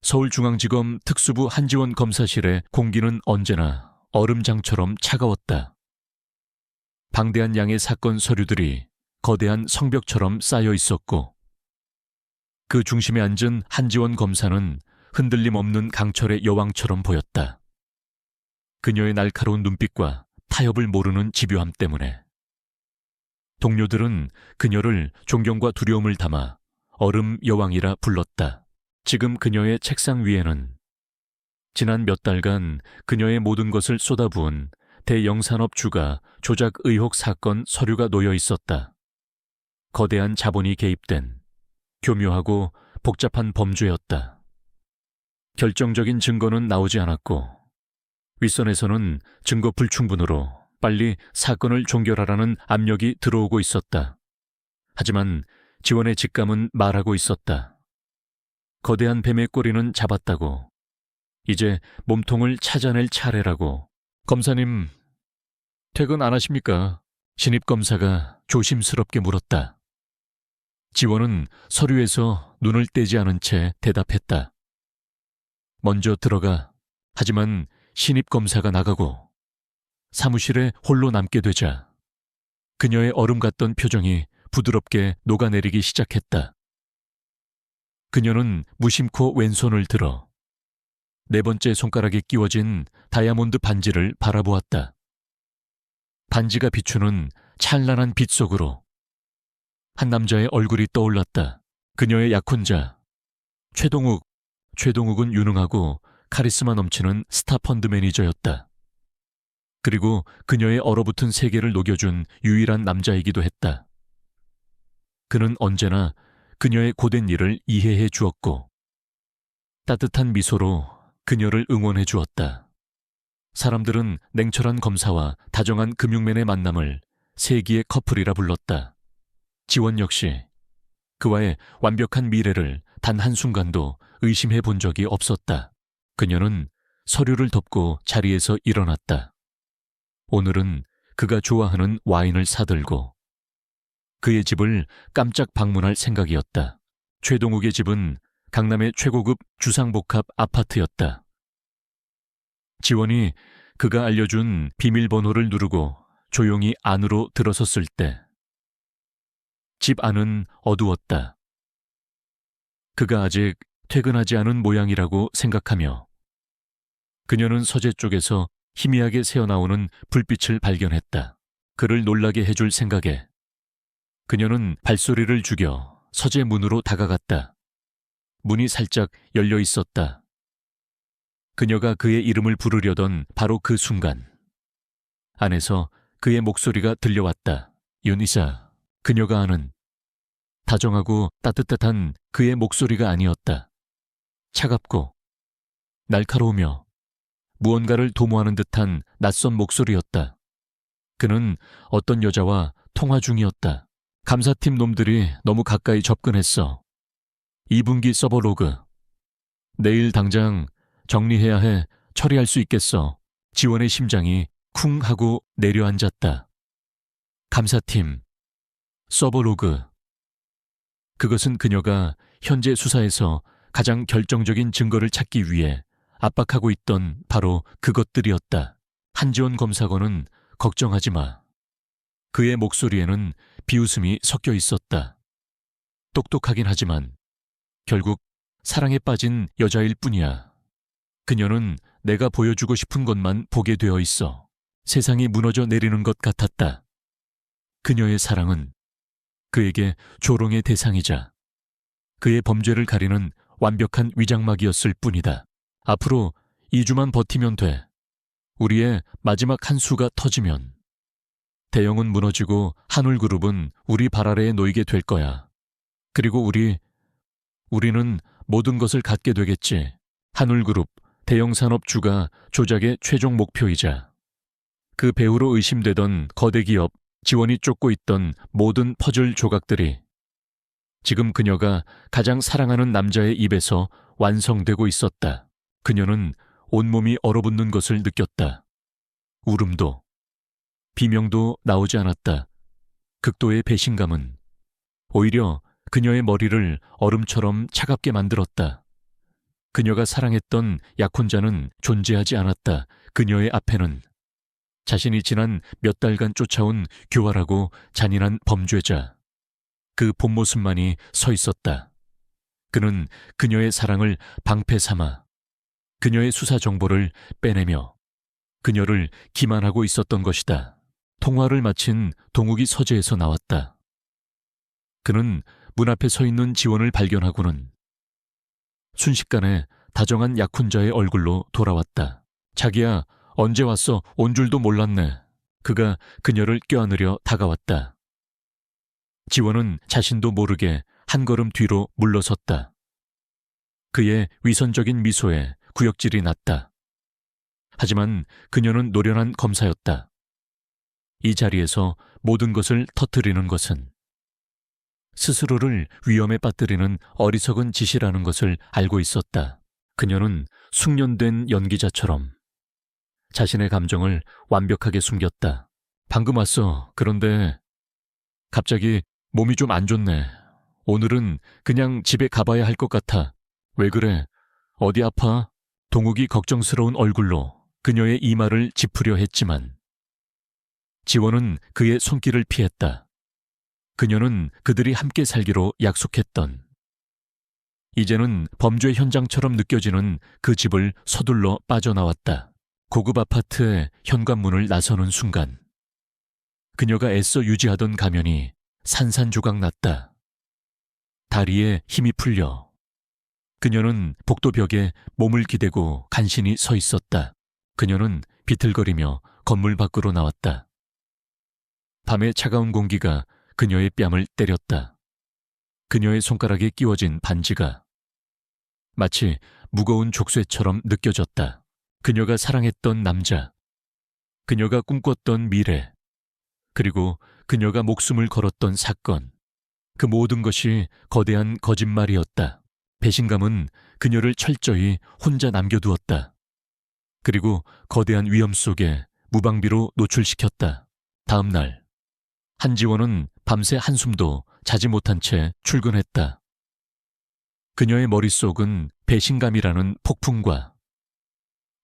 서울중앙지검 특수부 한지원 검사실의 공기는 언제나 얼음장처럼 차가웠다. 방대한 양의 사건 서류들이 거대한 성벽처럼 쌓여 있었고, 그 중심에 앉은 한지원 검사는 흔들림 없는 강철의 여왕처럼 보였다. 그녀의 날카로운 눈빛과 타협을 모르는 집요함 때문에. 동료들은 그녀를 존경과 두려움을 담아 얼음 여왕이라 불렀다. 지금 그녀의 책상 위에는 지난 몇 달간 그녀의 모든 것을 쏟아부은 대영산업 주가 조작 의혹 사건 서류가 놓여 있었다. 거대한 자본이 개입된 교묘하고 복잡한 범죄였다. 결정적인 증거는 나오지 않았고, 윗선에서는 증거 불충분으로 빨리 사건을 종결하라는 압력이 들어오고 있었다. 하지만 지원의 직감은 말하고 있었다. 거대한 뱀의 꼬리는 잡았다고. 이제 몸통을 찾아낼 차례라고. 검사님, 퇴근 안 하십니까? 신입검사가 조심스럽게 물었다. 지원은 서류에서 눈을 떼지 않은 채 대답했다. 먼저 들어가. 하지만 신입검사가 나가고 사무실에 홀로 남게 되자 그녀의 얼음 같던 표정이 부드럽게 녹아내리기 시작했다. 그녀는 무심코 왼손을 들어 네 번째 손가락에 끼워진 다이아몬드 반지를 바라보았다. 반지가 비추는 찬란한 빛 속으로 한 남자의 얼굴이 떠올랐다. 그녀의 약혼자 최동욱. 최동욱은 유능하고 카리스마 넘치는 스타펀드 매니저였다. 그리고 그녀의 얼어붙은 세계를 녹여준 유일한 남자이기도 했다. 그는 언제나 그녀의 고된 일을 이해해 주었고, 따뜻한 미소로 그녀를 응원해 주었다. 사람들은 냉철한 검사와 다정한 금융맨의 만남을 세기의 커플이라 불렀다. 지원 역시 그와의 완벽한 미래를 단 한순간도 의심해 본 적이 없었다. 그녀는 서류를 덮고 자리에서 일어났다. 오늘은 그가 좋아하는 와인을 사들고 그의 집을 깜짝 방문할 생각이었다. 최동욱의 집은 강남의 최고급 주상복합 아파트였다. 지원이 그가 알려준 비밀번호를 누르고 조용히 안으로 들어섰을 때 집 안은 어두웠다. 그가 아직 퇴근하지 않은 모양이라고 생각하며 그녀는 서재 쪽에서 희미하게 새어나오는 불빛을 발견했다. 그를 놀라게 해줄 생각에 그녀는 발소리를 죽여 서재 문으로 다가갔다. 문이 살짝 열려 있었다. 그녀가 그의 이름을 부르려던 바로 그 순간 안에서 그의 목소리가 들려왔다. 윤이사. 그녀가 아는 다정하고 따뜻한 그의 목소리가 아니었다. 차갑고 날카로우며 무언가를 도모하는 듯한 낯선 목소리였다. 그는 어떤 여자와 통화 중이었다. 감사팀 놈들이 너무 가까이 접근했어. 2분기 서버 로그. 내일 당장 정리해야 해. 처리할 수 있겠어. 지원의 심장이 쿵 하고 내려앉았다. 감사팀. 서버 로그. 그것은 그녀가 현재 수사에서 가장 결정적인 증거를 찾기 위해 압박하고 있던 바로 그것들이었다. 한지원 검사관은 걱정하지 마. 그의 목소리에는 비웃음이 섞여 있었다. 똑똑하긴 하지만 결국 사랑에 빠진 여자일 뿐이야. 그녀는 내가 보여주고 싶은 것만 보게 되어 있어. 세상이 무너져 내리는 것 같았다. 그녀의 사랑은 그에게 조롱의 대상이자 그의 범죄를 가리는 완벽한 위장막이었을 뿐이다. 앞으로 2주만 버티면 돼. 우리의 마지막 한 수가 터지면 대영은 무너지고 한울그룹은 우리 발 아래에 놓이게 될 거야. 그리고 우리는 모든 것을 갖게 되겠지. 한울그룹, 대영산업 주가 조작의 최종 목표이자 그 배후로 의심되던 거대 기업 지원이 쫓고 있던 모든 퍼즐 조각들이 지금 그녀가 가장 사랑하는 남자의 입에서 완성되고 있었다. 그녀는 온몸이 얼어붙는 것을 느꼈다. 울음도, 비명도 나오지 않았다. 극도의 배신감은 오히려 그녀의 머리를 얼음처럼 차갑게 만들었다. 그녀가 사랑했던 약혼자는 존재하지 않았다. 그녀의 앞에는 자신이 지난 몇 달간 쫓아온 교활하고 잔인한 범죄자, 그 본 모습만이 서 있었다. 그는 그녀의 사랑을 방패 삼아 그녀의 수사 정보를 빼내며 그녀를 기만하고 있었던 것이다. 통화를 마친 동욱이 서재에서 나왔다. 그는 문 앞에 서 있는 지원을 발견하고는 순식간에 다정한 약혼자의 얼굴로 돌아왔다. 자기야, 언제 왔어? 온 줄도 몰랐네. 그가 그녀를 껴안으려 다가왔다. 지원은 자신도 모르게 한 걸음 뒤로 물러섰다. 그의 위선적인 미소에 구역질이 났다. 하지만 그녀는 노련한 검사였다. 이 자리에서 모든 것을 터뜨리는 것은 스스로를 위험에 빠뜨리는 어리석은 짓이라는 것을 알고 있었다. 그녀는 숙련된 연기자처럼 자신의 감정을 완벽하게 숨겼다. 방금 왔어. 그런데 갑자기 몸이 좀 안 좋네. 오늘은 그냥 집에 가봐야 할 것 같아. 왜 그래? 어디 아파? 동욱이 걱정스러운 얼굴로 그녀의 이마를 짚으려 했지만 지원은 그의 손길을 피했다. 그녀는 그들이 함께 살기로 약속했던, 이제는 범죄 현장처럼 느껴지는 그 집을 서둘러 빠져나왔다. 고급 아파트의 현관문을 나서는 순간 그녀가 애써 유지하던 가면이 산산조각 났다. 다리에 힘이 풀려 그녀는 복도벽에 몸을 기대고 간신히 서 있었다. 그녀는 비틀거리며 건물 밖으로 나왔다. 밤의 차가운 공기가 그녀의 뺨을 때렸다. 그녀의 손가락에 끼워진 반지가 마치 무거운 족쇄처럼 느껴졌다. 그녀가 사랑했던 남자, 그녀가 꿈꿨던 미래, 그리고 그녀가 목숨을 걸었던 사건, 그 모든 것이 거대한 거짓말이었다. 배신감은 그녀를 철저히 혼자 남겨두었다. 그리고 거대한 위험 속에 무방비로 노출시켰다. 다음 날 한지원은 밤새 한숨도 자지 못한 채 출근했다. 그녀의 머릿속은 배신감이라는 폭풍과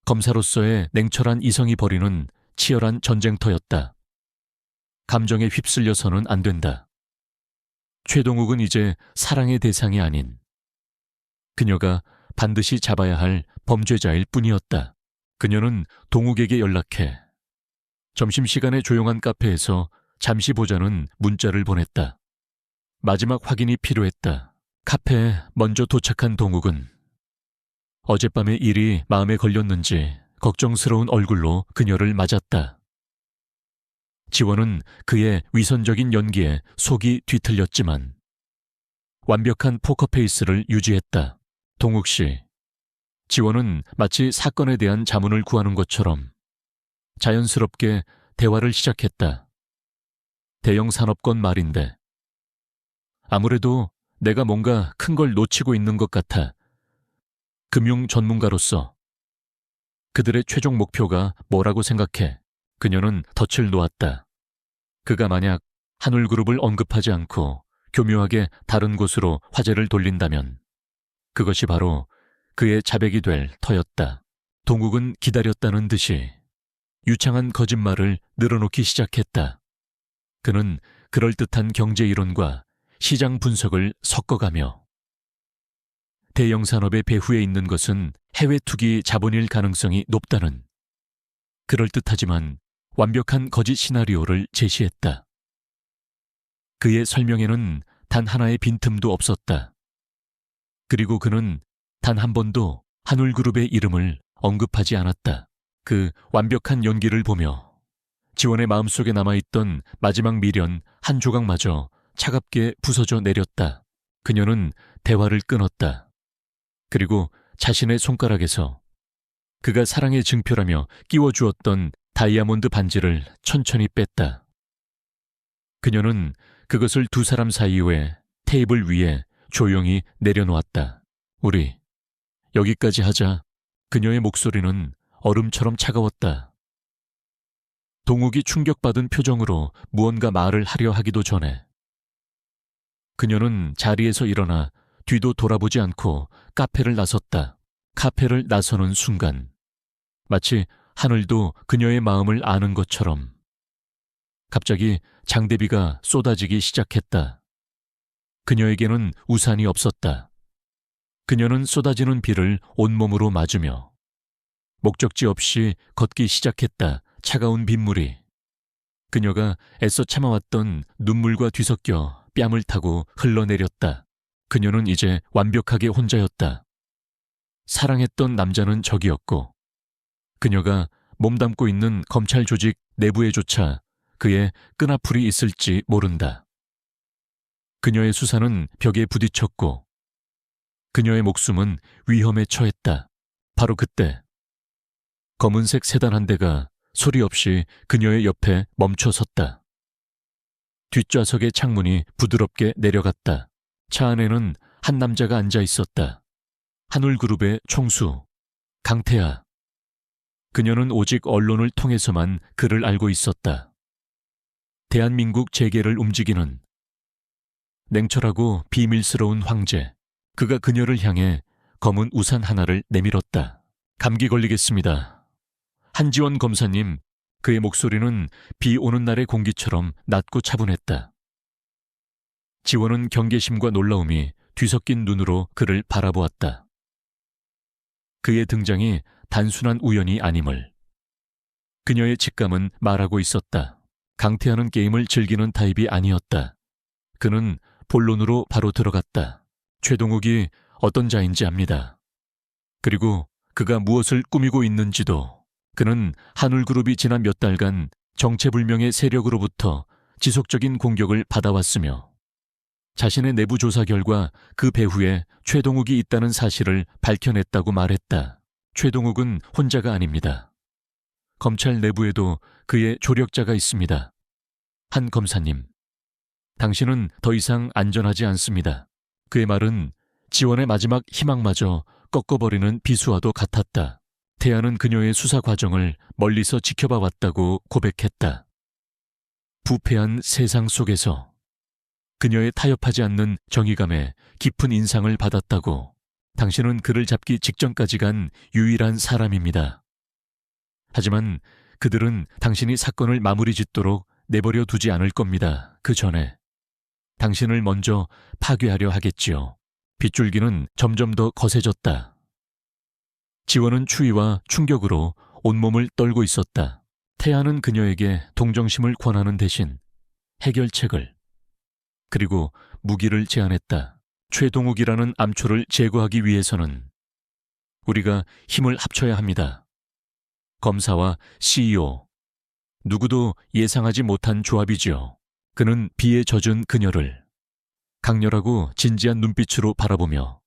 검사로서의 냉철한 이성이 벌이는 치열한 전쟁터였다. 감정에 휩쓸려서는 안 된다. 최동욱은 이제 사랑의 대상이 아닌 그녀가 반드시 잡아야 할 범죄자일 뿐이었다. 그녀는 동욱에게 연락해 점심시간에 조용한 카페에서 잠시 보자는 문자를 보냈다. 마지막 확인이 필요했다. 카페에 먼저 도착한 동욱은 어젯밤의 일이 마음에 걸렸는지 걱정스러운 얼굴로 그녀를 맞았다. 지원은 그의 위선적인 연기에 속이 뒤틀렸지만 완벽한 포커페이스를 유지했다. 동욱 씨, 지원은 마치 사건에 대한 자문을 구하는 것처럼 자연스럽게 대화를 시작했다. 대형 산업건 말인데 아무래도 내가 뭔가 큰 걸 놓치고 있는 것 같아. 금융 전문가로서 그들의 최종 목표가 뭐라고 생각해? 그녀는 덫을 놓았다. 그가 만약 한울그룹을 언급하지 않고 교묘하게 다른 곳으로 화제를 돌린다면 그것이 바로 그의 자백이 될 터였다. 동욱은 기다렸다는 듯이 유창한 거짓말을 늘어놓기 시작했다. 그는 그럴듯한 경제 이론과 시장 분석을 섞어가며 대형 산업의 배후에 있는 것은 해외 투기 자본일 가능성이 높다는 그럴듯하지만 완벽한 거짓 시나리오를 제시했다. 그의 설명에는 단 하나의 빈틈도 없었다. 그리고 그는 단 한 번도 한울그룹의 이름을 언급하지 않았다. 그 완벽한 연기를 보며 지원의 마음속에 남아있던 마지막 미련 한 조각마저 차갑게 부서져 내렸다. 그녀는 대화를 끊었다. 그리고 자신의 손가락에서 그가 사랑의 증표라며 끼워주었던 다이아몬드 반지를 천천히 뺐다. 그녀는 그것을 두 사람 사이에 테이블 위에 조용히 내려놓았다. 우리 여기까지 하자. 그녀의 목소리는 얼음처럼 차가웠다. 동욱이 충격받은 표정으로 무언가 말을 하려 하기도 전에 그녀는 자리에서 일어나 뒤도 돌아보지 않고 카페를 나섰다. 카페를 나서는 순간 마치 하늘도 그녀의 마음을 아는 것처럼 갑자기 장대비가 쏟아지기 시작했다. 그녀에게는 우산이 없었다. 그녀는 쏟아지는 비를 온몸으로 맞으며 목적지 없이 걷기 시작했다. 차가운 빗물이 그녀가 애써 참아왔던 눈물과 뒤섞여 뺨을 타고 흘러내렸다. 그녀는 이제 완벽하게 혼자였다. 사랑했던 남자는 적이었고 그녀가 몸담고 있는 검찰 조직 내부에조차 그의 끈아풀이 있을지 모른다. 그녀의 수사는 벽에 부딪혔고 그녀의 목숨은 위험에 처했다. 바로 그때 검은색 세단 한 대가 소리 없이 그녀의 옆에 멈춰 섰다. 뒷좌석의 창문이 부드럽게 내려갔다. 차 안에는 한 남자가 앉아 있었다. 한울그룹의 총수, 강태하. 그녀는 오직 언론을 통해서만 그를 알고 있었다. 대한민국 재계를 움직이는 냉철하고 비밀스러운 황제. 그가 그녀를 향해 검은 우산 하나를 내밀었다. 감기 걸리겠습니다. 한지원 검사님, 그의 목소리는 비 오는 날의 공기처럼 낮고 차분했다. 지원은 경계심과 놀라움이 뒤섞인 눈으로 그를 바라보았다. 그의 등장이 단순한 우연이 아님을. 그녀의 직감은 말하고 있었다. 강태하는 게임을 즐기는 타입이 아니었다. 그는 본론으로 바로 들어갔다. 최동욱이 어떤 자인지 압니다. 그리고 그가 무엇을 꾸미고 있는지도. 그는 한울그룹이 지난 몇 달간 정체불명의 세력으로부터 지속적인 공격을 받아왔으며 자신의 내부 조사 결과 그 배후에 최동욱이 있다는 사실을 밝혀냈다고 말했다. 최동욱은 혼자가 아닙니다. 검찰 내부에도 그의 조력자가 있습니다. 한 검사님, 당신은 더 이상 안전하지 않습니다. 그의 말은 지원의 마지막 희망마저 꺾어버리는 비수와도 같았다. 태아는 그녀의 수사 과정을 멀리서 지켜봐 왔다고 고백했다. 부패한 세상 속에서 그녀의 타협하지 않는 정의감에 깊은 인상을 받았다고. 당신은 그를 잡기 직전까지 간 유일한 사람입니다. 하지만 그들은 당신이 사건을 마무리 짓도록 내버려 두지 않을 겁니다. 그 전에 당신을 먼저 파괴하려 하겠지요. 빗줄기는 점점 더 거세졌다. 지원은 추위와 충격으로 온몸을 떨고 있었다. 태아는 그녀에게 동정심을 권하는 대신 해결책을 그리고 무기를 제안했다. 최동욱이라는 암초를 제거하기 위해서는 우리가 힘을 합쳐야 합니다. 검사와 CEO, 누구도 예상하지 못한 조합이지요. 그는 비에 젖은 그녀를 강렬하고 진지한 눈빛으로 바라보며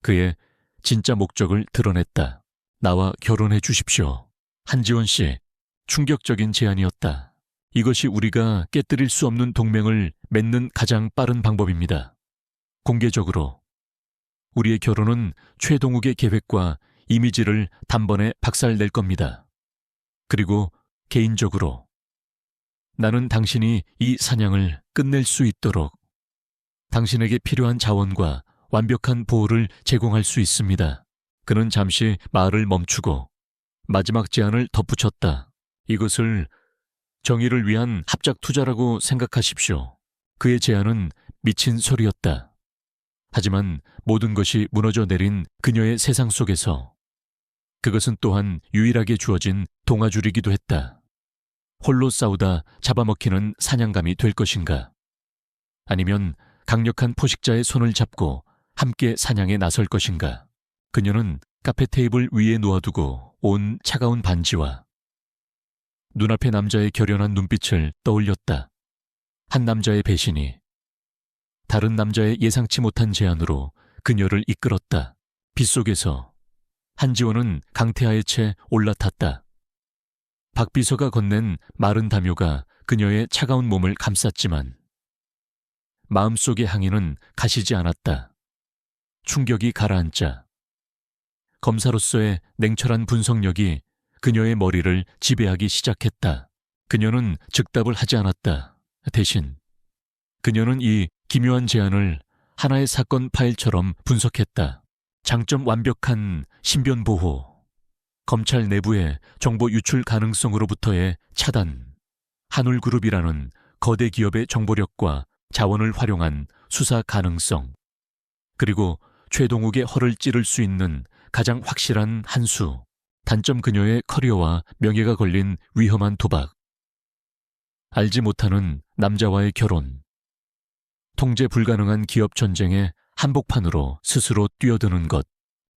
그의 진짜 목적을 드러냈다. 나와 결혼해 주십시오. 한지원 씨, 충격적인 제안이었다. 이것이 우리가 깨뜨릴 수 없는 동맹을 맺는 가장 빠른 방법입니다. 공개적으로 우리의 결혼은 최동욱의 계획과 이미지를 단번에 박살낼 겁니다. 그리고 개인적으로 나는 당신이 이 사냥을 끝낼 수 있도록 당신에게 필요한 자원과 완벽한 보호를 제공할 수 있습니다. 그는 잠시 말을 멈추고 마지막 제안을 덧붙였다. 이것을 정의를 위한 합작 투자라고 생각하십시오. 그의 제안은 미친 소리였다. 하지만 모든 것이 무너져 내린 그녀의 세상 속에서 그것은 또한 유일하게 주어진 동아줄이기도 했다. 홀로 싸우다 잡아먹히는 사냥감이 될 것인가? 아니면 강력한 포식자의 손을 잡고 함께 사냥에 나설 것인가? 그녀는 카페 테이블 위에 놓아두고 온 차가운 반지와 눈앞의 남자의 결연한 눈빛을 떠올렸다. 한 남자의 배신이 다른 남자의 예상치 못한 제안으로 그녀를 이끌었다. 빗속에서 한지원은 강태하의 채 올라탔다. 박 비서가 건넨 마른 담요가 그녀의 차가운 몸을 감쌌지만 마음속의 항의는 가시지 않았다. 충격이 가라앉자 검사로서의 냉철한 분석력이 그녀의 머리를 지배하기 시작했다. 그녀는 즉답을 하지 않았다. 대신 그녀는 이 기묘한 제안을 하나의 사건 파일처럼 분석했다. 장점 완벽한 신변 보호, 검찰 내부의 정보 유출 가능성으로부터의 차단, 한울그룹이라는 거대 기업의 정보력과 자원을 활용한 수사 가능성, 그리고 최동욱의 허를 찌를 수 있는 가장 확실한 한 수, 단점 그녀의 커리어와 명예가 걸린 위험한 도박, 알지 못하는 남자와의 결혼, 통제 불가능한 기업 전쟁의 한복판으로 스스로 뛰어드는 것.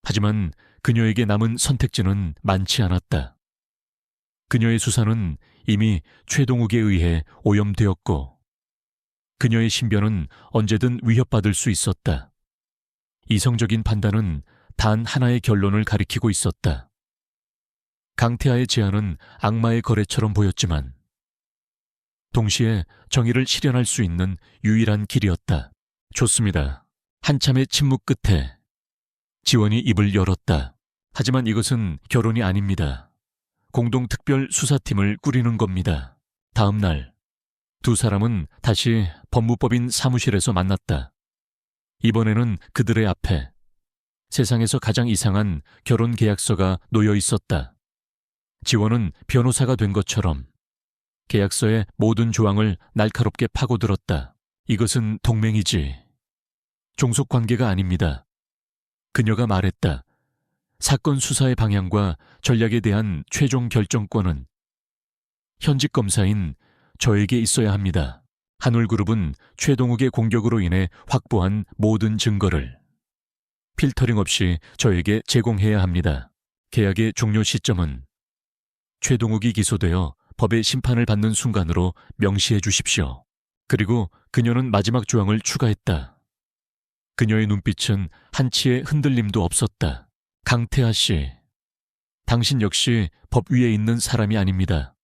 하지만 그녀에게 남은 선택지는 많지 않았다. 그녀의 수사는 이미 최동욱에 의해 오염되었고 그녀의 신변은 언제든 위협받을 수 있었다. 이성적인 판단은 단 하나의 결론을 가리키고 있었다. 강태하의 제안은 악마의 거래처럼 보였지만 동시에 정의를 실현할 수 있는 유일한 길이었다. 좋습니다. 한참의 침묵 끝에 지원이 입을 열었다. 하지만 이것은 결혼이 아닙니다. 공동특별수사팀을 꾸리는 겁니다. 다음 날 두 사람은 다시 법무법인 사무실에서 만났다. 이번에는 그들의 앞에 세상에서 가장 이상한 결혼 계약서가 놓여 있었다. 지원은 변호사가 된 것처럼 계약서의 모든 조항을 날카롭게 파고들었다. 이것은 동맹이지 종속관계가 아닙니다. 그녀가 말했다. 사건 수사의 방향과 전략에 대한 최종 결정권은 현직 검사인 저에게 있어야 합니다. 한울그룹은 최동욱의 공격으로 인해 확보한 모든 증거를 필터링 없이 저에게 제공해야 합니다. 계약의 종료 시점은 최동욱이 기소되어 법의 심판을 받는 순간으로 명시해 주십시오. 그리고 그녀는 마지막 조항을 추가했다. 그녀의 눈빛은 한치의 흔들림도 없었다. 강태하 씨, 당신 역시 법 위에 있는 사람이 아닙니다.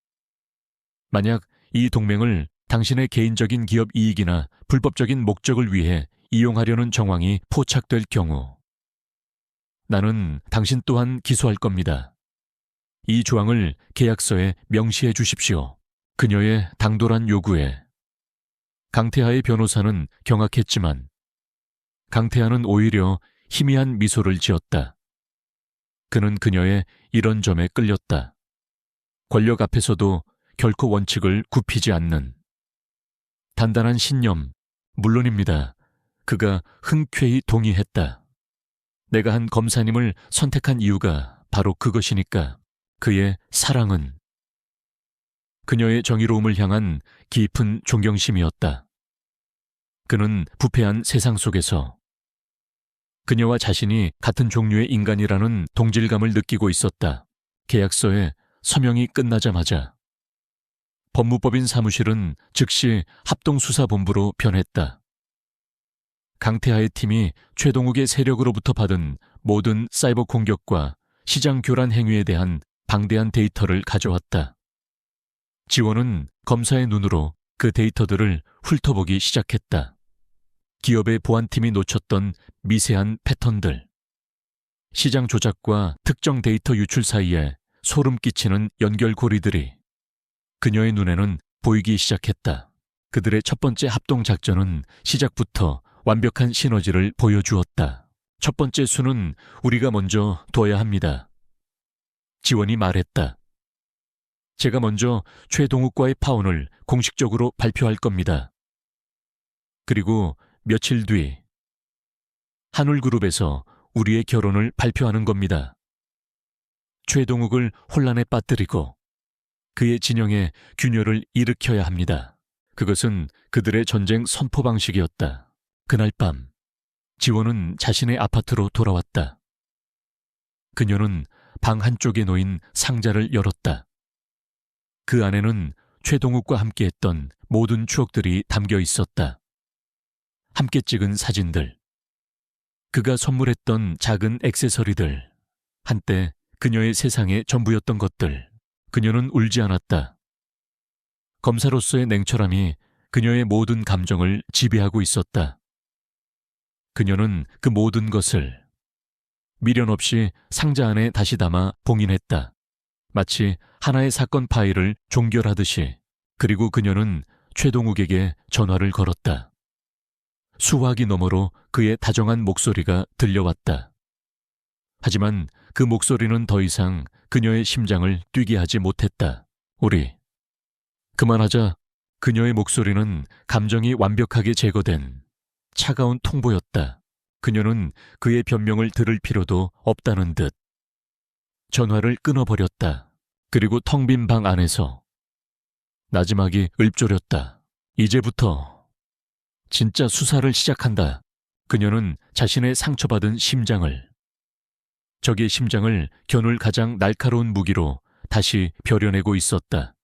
만약 이 동맹을 당신의 개인적인 기업 이익이나 불법적인 목적을 위해 이용하려는 정황이 포착될 경우 나는 당신 또한 기소할 겁니다. 이 조항을 계약서에 명시해 주십시오. 그녀의 당돌한 요구에 강태하의 변호사는 경악했지만 강태하는 오히려 희미한 미소를 지었다. 그는 그녀의 이런 점에 끌렸다. 권력 앞에서도 결코 원칙을 굽히지 않는 단단한 신념, 물론입니다. 그가 흔쾌히 동의했다. 내가 한 검사님을 선택한 이유가 바로 그것이니까. 그의 사랑은 그녀의 정의로움을 향한 깊은 존경심이었다. 그는 부패한 세상 속에서 그녀와 자신이 같은 종류의 인간이라는 동질감을 느끼고 있었다. 계약서에 서명이 끝나자마자 법무법인 사무실은 즉시 합동수사본부로 변했다. 강태하의 팀이 최동욱의 세력으로부터 받은 모든 사이버 공격과 시장 교란 행위에 대한 방대한 데이터를 가져왔다. 지원은 검사의 눈으로 그 데이터들을 훑어보기 시작했다. 기업의 보안팀이 놓쳤던 미세한 패턴들, 시장 조작과 특정 데이터 유출 사이에 소름 끼치는 연결고리들이 그녀의 눈에는 보이기 시작했다. 그들의 첫 번째 합동작전은 시작부터 완벽한 시너지를 보여주었다. 첫 번째 수는 우리가 먼저 둬야 합니다. 지원이 말했다. 제가 먼저 최동욱과의 파혼을 공식적으로 발표할 겁니다. 그리고 며칠 뒤 한울그룹에서 우리의 결혼을 발표하는 겁니다. 최동욱을 혼란에 빠뜨리고 그의 진영에 균열을 일으켜야 합니다. 그것은 그들의 전쟁 선포 방식이었다. 그날 밤 지원은 자신의 아파트로 돌아왔다. 그녀는 방 한쪽에 놓인 상자를 열었다. 그 안에는 최동욱과 함께했던 모든 추억들이 담겨 있었다. 함께 찍은 사진들, 그가 선물했던 작은 액세서리들, 한때 그녀의 세상의 전부였던 것들. 그녀는 울지 않았다. 검사로서의 냉철함이 그녀의 모든 감정을 지배하고 있었다. 그녀는 그 모든 것을 미련 없이 상자 안에 다시 담아 봉인했다. 마치 하나의 사건 파일을 종결하듯이. 그리고 그녀는 최동욱에게 전화를 걸었다. 수화기 너머로 그의 다정한 목소리가 들려왔다. 하지만 그 목소리는 더 이상 그녀의 심장을 뛰게 하지 못했다. 우리. 그만하자. 그녀의 목소리는 감정이 완벽하게 제거된 차가운 통보였다. 그녀는 그의 변명을 들을 필요도 없다는 듯 전화를 끊어버렸다. 그리고 텅 빈 방 안에서 나지막이 읊조렸다. 이제부터 진짜 수사를 시작한다. 그녀는 자신의 상처받은 심장을, 적의 심장을 겨눌 가장 날카로운 무기로 다시 벼려내고 있었다.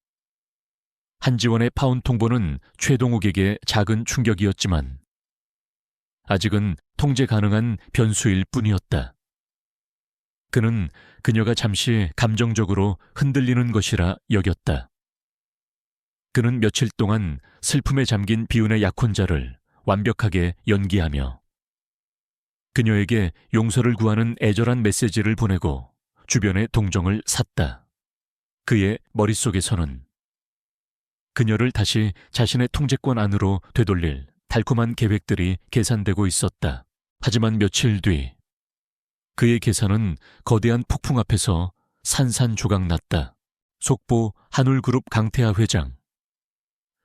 한지원의 파혼 통보는 최동욱에게 작은 충격이었지만 아직은 통제 가능한 변수일 뿐이었다. 그는 그녀가 잠시 감정적으로 흔들리는 것이라 여겼다. 그는 며칠 동안 슬픔에 잠긴 비운의 약혼자를 완벽하게 연기하며 그녀에게 용서를 구하는 애절한 메시지를 보내고 주변의 동정을 샀다. 그의 머릿속에서는 그녀를 다시 자신의 통제권 안으로 되돌릴 달콤한 계획들이 계산되고 있었다. 하지만 며칠 뒤 그의 계산은 거대한 폭풍 앞에서 산산조각났다. 속보 한울그룹 강태하 회장,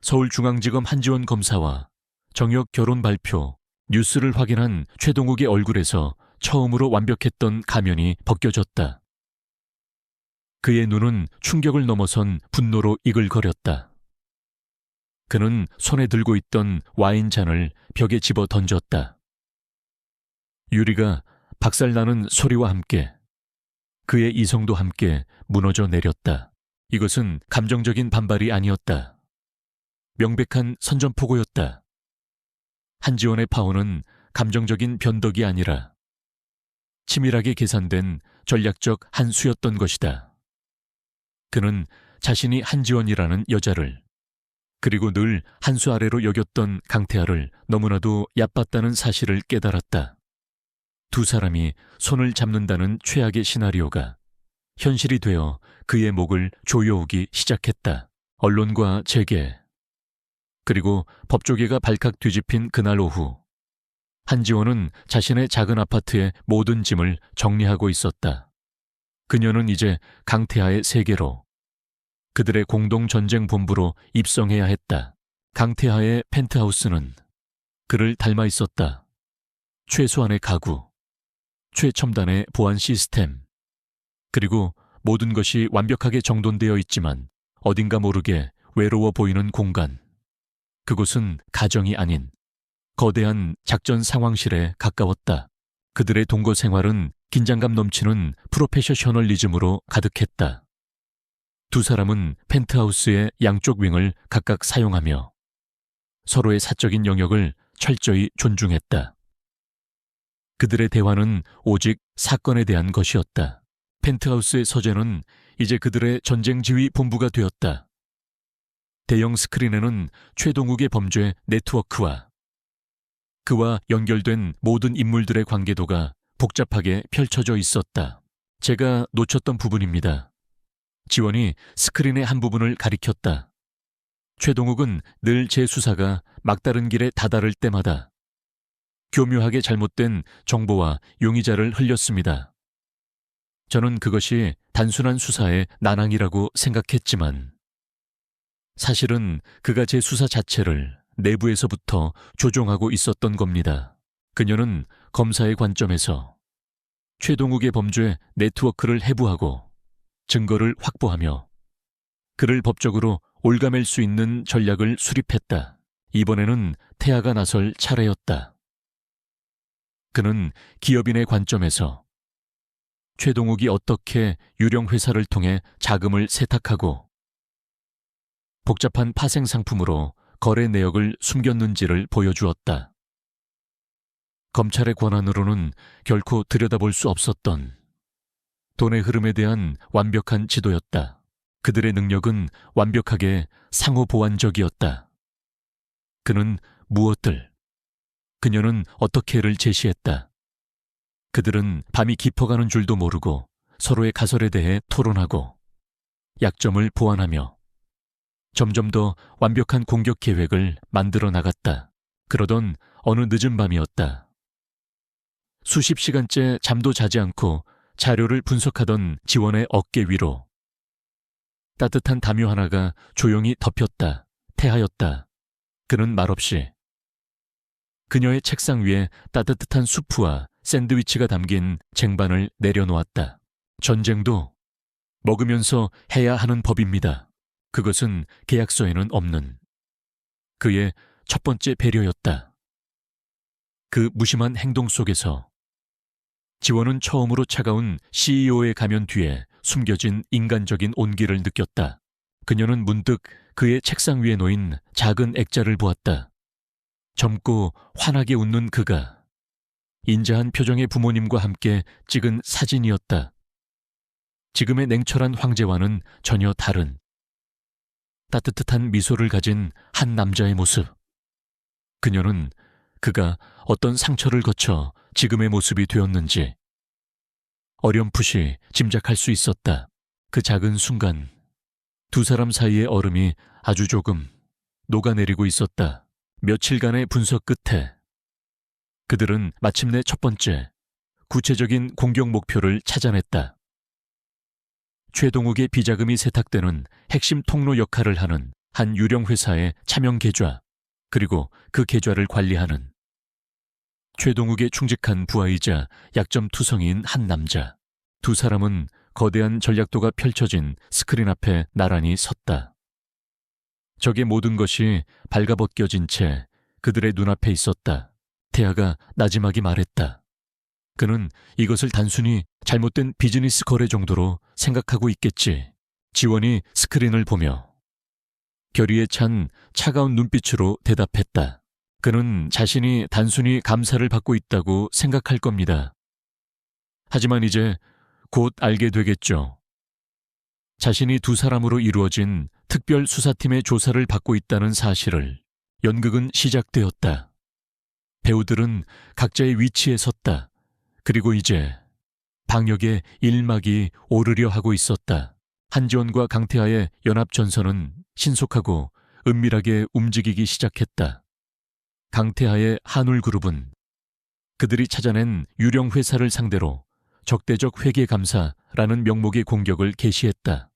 서울중앙지검 한지원 검사와 정혁 결혼 발표, 뉴스를 확인한 최동욱의 얼굴에서 처음으로 완벽했던 가면이 벗겨졌다. 그의 눈은 충격을 넘어선 분노로 이글거렸다. 그는 손에 들고 있던 와인잔을 벽에 집어 던졌다. 유리가 박살나는 소리와 함께 그의 이성도 함께 무너져 내렸다. 이것은 감정적인 반발이 아니었다. 명백한 선전포고였다. 한지원의 파혼은 감정적인 변덕이 아니라 치밀하게 계산된 전략적 한 수였던 것이다. 그는 자신이 한지원이라는 여자를, 그리고 늘 한 수 아래로 여겼던 강태하를 너무나도 얕봤다는 사실을 깨달았다. 두 사람이 손을 잡는다는 최악의 시나리오가 현실이 되어 그의 목을 조여오기 시작했다. 언론과 재계, 그리고 법조계가 발칵 뒤집힌 그날 오후, 한지원은 자신의 작은 아파트의 모든 짐을 정리하고 있었다. 그녀는 이제 강태하의 세계로, 그들의 공동전쟁본부로 입성해야 했다. 강태하의 펜트하우스는 그를 닮아 있었다. 최소한의 가구, 최첨단의 보안 시스템, 그리고 모든 것이 완벽하게 정돈되어 있지만 어딘가 모르게 외로워 보이는 공간. 그곳은 가정이 아닌 거대한 작전 상황실에 가까웠다. 그들의 동거 생활은 긴장감 넘치는 프로페셔널리즘으로 가득했다. 두 사람은 펜트하우스의 양쪽 윙을 각각 사용하며 서로의 사적인 영역을 철저히 존중했다. 그들의 대화는 오직 사건에 대한 것이었다. 펜트하우스의 서재는 이제 그들의 전쟁지휘 본부가 되었다. 대형 스크린에는 최동욱의 범죄 네트워크와 그와 연결된 모든 인물들의 관계도가 복잡하게 펼쳐져 있었다. 제가 놓쳤던 부분입니다. 지원이 스크린의 한 부분을 가리켰다. 최동욱은 늘 제 수사가 막다른 길에 다다를 때마다 교묘하게 잘못된 정보와 용의자를 흘렸습니다. 저는 그것이 단순한 수사의 난항이라고 생각했지만 사실은 그가 제 수사 자체를 내부에서부터 조종하고 있었던 겁니다. 그녀는 검사의 관점에서 최동욱의 범죄 네트워크를 해부하고 증거를 확보하며 그를 법적으로 올가맬 수 있는 전략을 수립했다. 이번에는 태아가 나설 차례였다. 그는 기업인의 관점에서 최동욱이 어떻게 유령 회사를 통해 자금을 세탁하고 복잡한 파생 상품으로 거래 내역을 숨겼는지를 보여주었다. 검찰의 권한으로는 결코 들여다볼 수 없었던 돈의 흐름에 대한 완벽한 지도였다. 그들의 능력은 완벽하게 상호보완적이었다. 그는 무엇들, 그녀는 어떻게를 제시했다. 그들은 밤이 깊어가는 줄도 모르고 서로의 가설에 대해 토론하고 약점을 보완하며 점점 더 완벽한 공격 계획을 만들어 나갔다. 그러던 어느 늦은 밤이었다. 수십 시간째 잠도 자지 않고 자료를 분석하던 지원의 어깨 위로. 따뜻한 담요 하나가 조용히 덮였다, 태하였다. 그는 말없이. 그녀의 책상 위에 따뜻한 수프와 샌드위치가 담긴 쟁반을 내려놓았다. 전쟁도 먹으면서 해야 하는 법입니다. 그것은 계약서에는 없는 그의 첫 번째 배려였다. 그 무심한 행동 속에서 지원은 처음으로 차가운 CEO의 가면 뒤에 숨겨진 인간적인 온기를 느꼈다. 그녀는 문득 그의 책상 위에 놓인 작은 액자를 보았다. 젊고 환하게 웃는 그가 인자한 표정의 부모님과 함께 찍은 사진이었다. 지금의 냉철한 황제와는 전혀 다른 따뜻한 미소를 가진 한 남자의 모습. 그녀는 그가 어떤 상처를 거쳐 지금의 모습이 되었는지 어렴풋이 짐작할 수 있었다. 그 작은 순간 두 사람 사이의 얼음이 아주 조금 녹아내리고 있었다. 며칠간의 분석 끝에 그들은 마침내 첫 번째 구체적인 공격 목표를 찾아냈다. 최동욱의 비자금이 세탁되는 핵심 통로 역할을 하는 한 유령 회사의 차명 계좌, 그리고 그 계좌를 관리하는 최동욱의 충직한 부하이자 약점 투성이인 한 남자. 두 사람은 거대한 전략도가 펼쳐진 스크린 앞에 나란히 섰다. 적의 모든 것이 발가벗겨진 채 그들의 눈앞에 있었다. 태아가 나지막이 말했다. 그는 이것을 단순히 잘못된 비즈니스 거래 정도로 생각하고 있겠지. 지원이 스크린을 보며 결의에 찬 차가운 눈빛으로 대답했다. 그는 자신이 단순히 감사를 받고 있다고 생각할 겁니다. 하지만 이제 곧 알게 되겠죠. 자신이 두 사람으로 이루어진 특별 수사팀의 조사를 받고 있다는 사실을. 연극은 시작되었다. 배우들은 각자의 위치에 섰다. 그리고 이제 방역의 일막이 오르려 하고 있었다. 한지원과 강태하의 연합전선은 신속하고 은밀하게 움직이기 시작했다. 강태하의 한울그룹은 그들이 찾아낸 유령 회사를 상대로 적대적 회계 감사라는 명목의 공격을 개시했다.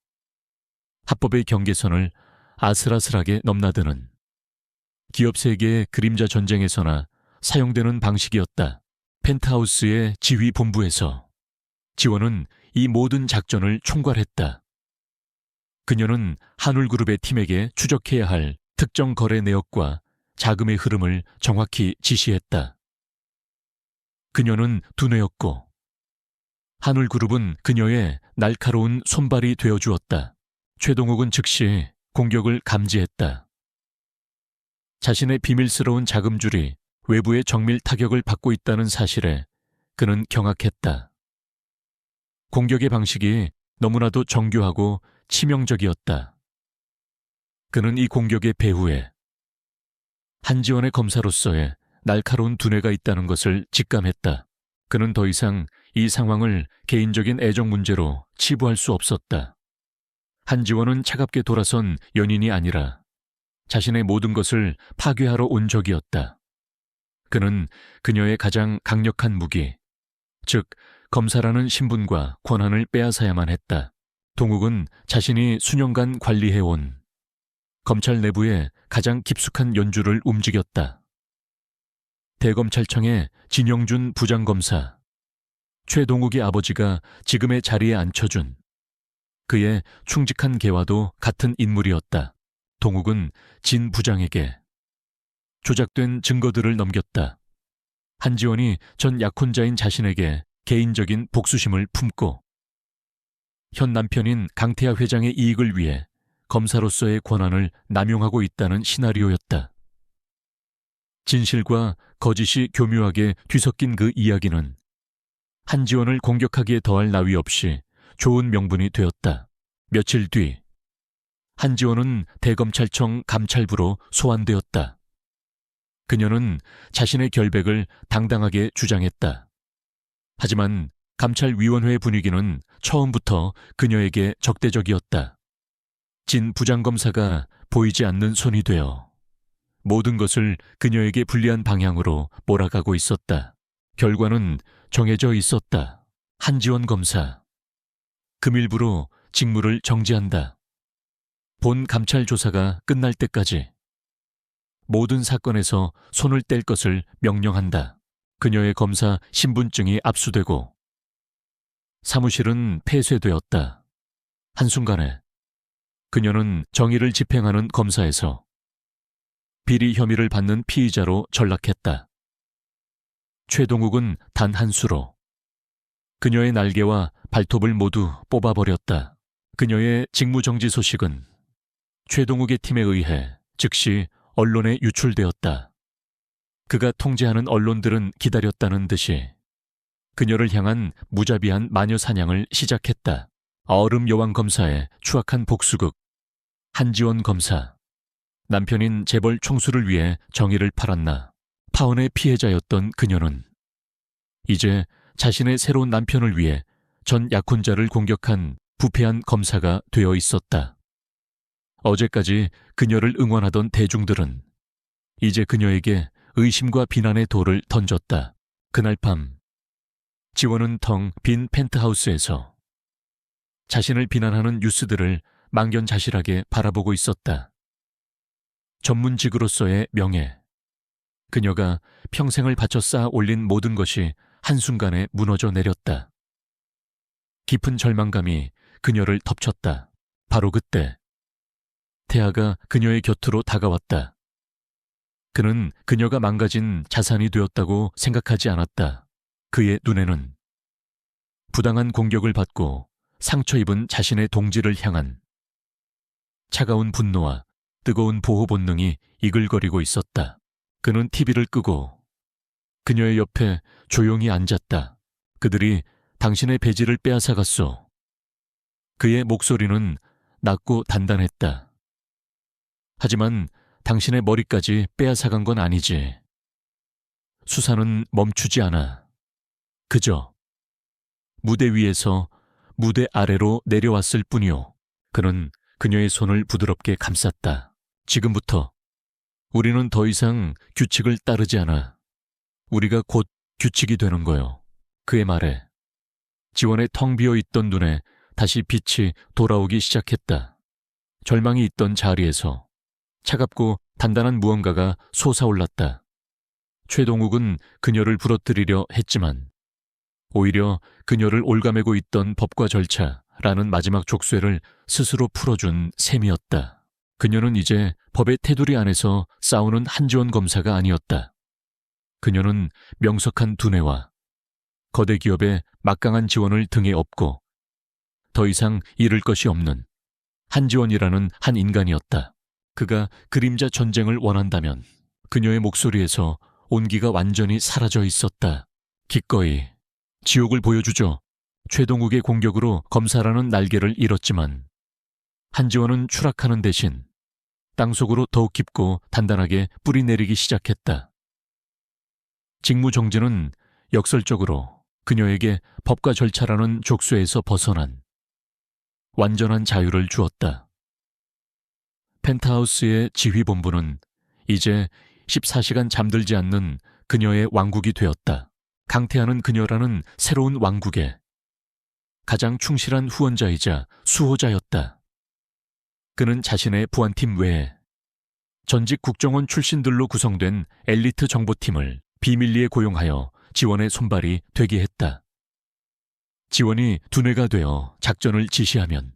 합법의 경계선을 아슬아슬하게 넘나드는 기업 세계의 그림자 전쟁에서나 사용되는 방식이었다. 펜트하우스의 지휘본부에서 지원은 이 모든 작전을 총괄했다. 그녀는 한울그룹의 팀에게 추적해야 할 특정 거래 내역과 자금의 흐름을 정확히 지시했다. 그녀는 두뇌였고 한울그룹은 그녀의 날카로운 손발이 되어주었다. 최동욱은 즉시 공격을 감지했다. 자신의 비밀스러운 자금줄이 외부의 정밀 타격을 받고 있다는 사실에 그는 경악했다. 공격의 방식이 너무나도 정교하고 치명적이었다. 그는 이 공격의 배후에 한지원의 검사로서의 날카로운 두뇌가 있다는 것을 직감했다. 그는 더 이상 이 상황을 개인적인 애정 문제로 치부할 수 없었다. 한지원은 차갑게 돌아선 연인이 아니라 자신의 모든 것을 파괴하러 온 적이었다. 그는 그녀의 가장 강력한 무기, 즉 검사라는 신분과 권한을 빼앗아야만 했다. 동욱은 자신이 수년간 관리해온 검찰 내부의 가장 깊숙한 연주를 움직였다. 대검찰청의 진영준 부장검사, 최동욱의 아버지가 지금의 자리에 앉혀준 그의 충직한 개와도 같은 인물이었다. 동욱은 진 부장에게 조작된 증거들을 넘겼다. 한지원이 전 약혼자인 자신에게 개인적인 복수심을 품고 현 남편인 강태하 회장의 이익을 위해 검사로서의 권한을 남용하고 있다는 시나리오였다. 진실과 거짓이 교묘하게 뒤섞인 그 이야기는 한지원을 공격하기에 더할 나위 없이 좋은 명분이 되었다. 며칠 뒤 한지원은 대검찰청 감찰부로 소환되었다. 그녀는 자신의 결백을 당당하게 주장했다. 하지만 감찰위원회 분위기는 처음부터 그녀에게 적대적이었다. 진 부장검사가 보이지 않는 손이 되어 모든 것을 그녀에게 불리한 방향으로 몰아가고 있었다. 결과는 정해져 있었다. 한지원 검사. 금일부로 직무를 정지한다. 본 감찰 조사가 끝날 때까지 모든 사건에서 손을 뗄 것을 명령한다. 그녀의 검사 신분증이 압수되고 사무실은 폐쇄되었다. 한순간에 그녀는 정의를 집행하는 검사에서 비리 혐의를 받는 피의자로 전락했다. 최동욱은 단 한 수로 그녀의 날개와 발톱을 모두 뽑아버렸다. 그녀의 직무정지 소식은 최동욱의 팀에 의해 즉시 언론에 유출되었다. 그가 통제하는 언론들은 기다렸다는 듯이 그녀를 향한 무자비한 마녀 사냥을 시작했다. 얼음 여왕 검사의 추악한 복수극. 한지원 검사. 남편인 재벌 총수를 위해 정의를 팔았나. 파혼의 피해자였던 그녀는 이제 자신의 새로운 남편을 위해 전 약혼자를 공격한 부패한 검사가 되어 있었다. 어제까지 그녀를 응원하던 대중들은 이제 그녀에게 의심과 비난의 돌을 던졌다. 그날 밤 지원은 텅 빈 펜트하우스에서 자신을 비난하는 뉴스들을 망견자실하게 바라보고 있었다. 전문직으로서의 명예, 그녀가 평생을 바쳐 쌓아 올린 모든 것이 한순간에 무너져 내렸다. 깊은 절망감이 그녀를 덮쳤다. 바로 그때 태아가 그녀의 곁으로 다가왔다. 그는 그녀가 망가진 자산이 되었다고 생각하지 않았다. 그의 눈에는 부당한 공격을 받고 상처 입은 자신의 동지를 향한 차가운 분노와 뜨거운 보호 본능이 이글거리고 있었다. 그는 TV를 끄고 그녀의 옆에 조용히 앉았다. 그들이 당신의 배지를 빼앗아갔소. 그의 목소리는 낮고 단단했다. 하지만 당신의 머리까지 빼앗아간 건 아니지. 수사는 멈추지 않아. 그저 무대 위에서 무대 아래로 내려왔을 뿐이오. 그는 그녀의 손을 부드럽게 감쌌다. 지금부터 우리는 더 이상 규칙을 따르지 않아. 우리가 곧 규칙이 되는 거요. 그의 말에 지원의 텅 비어있던 눈에 다시 빛이 돌아오기 시작했다. 절망이 있던 자리에서 차갑고 단단한 무언가가 솟아올랐다. 최동욱은 그녀를 부러뜨리려 했지만 오히려 그녀를 올가매고 있던 법과 절차라는 마지막 족쇄를 스스로 풀어준 셈이었다. 그녀는 이제 법의 테두리 안에서 싸우는 한지원 검사가 아니었다. 그녀는 명석한 두뇌와 거대 기업의 막강한 지원을 등에 업고 더 이상 잃을 것이 없는 한지원이라는 한 인간이었다. 그가 그림자 전쟁을 원한다면 그녀의 목소리에서 온기가 완전히 사라져 있었다. 기꺼이 지옥을 보여주죠. 최동욱의 공격으로 검사라는 날개를 잃었지만 한지원은 추락하는 대신 땅속으로 더욱 깊고 단단하게 뿌리내리기 시작했다. 직무정지는 역설적으로 그녀에게 법과 절차라는 족쇄에서 벗어난 완전한 자유를 주었다. 펜트하우스의 지휘본부는 이제 14시간 잠들지 않는 그녀의 왕국이 되었다. 강태하는 그녀라는 새로운 왕국의 가장 충실한 후원자이자 수호자였다. 그는 자신의 보안팀 외에 전직 국정원 출신들로 구성된 엘리트 정보팀을 비밀리에 고용하여 지원의 손발이 되게 했다. 지원이 두뇌가 되어 작전을 지시하면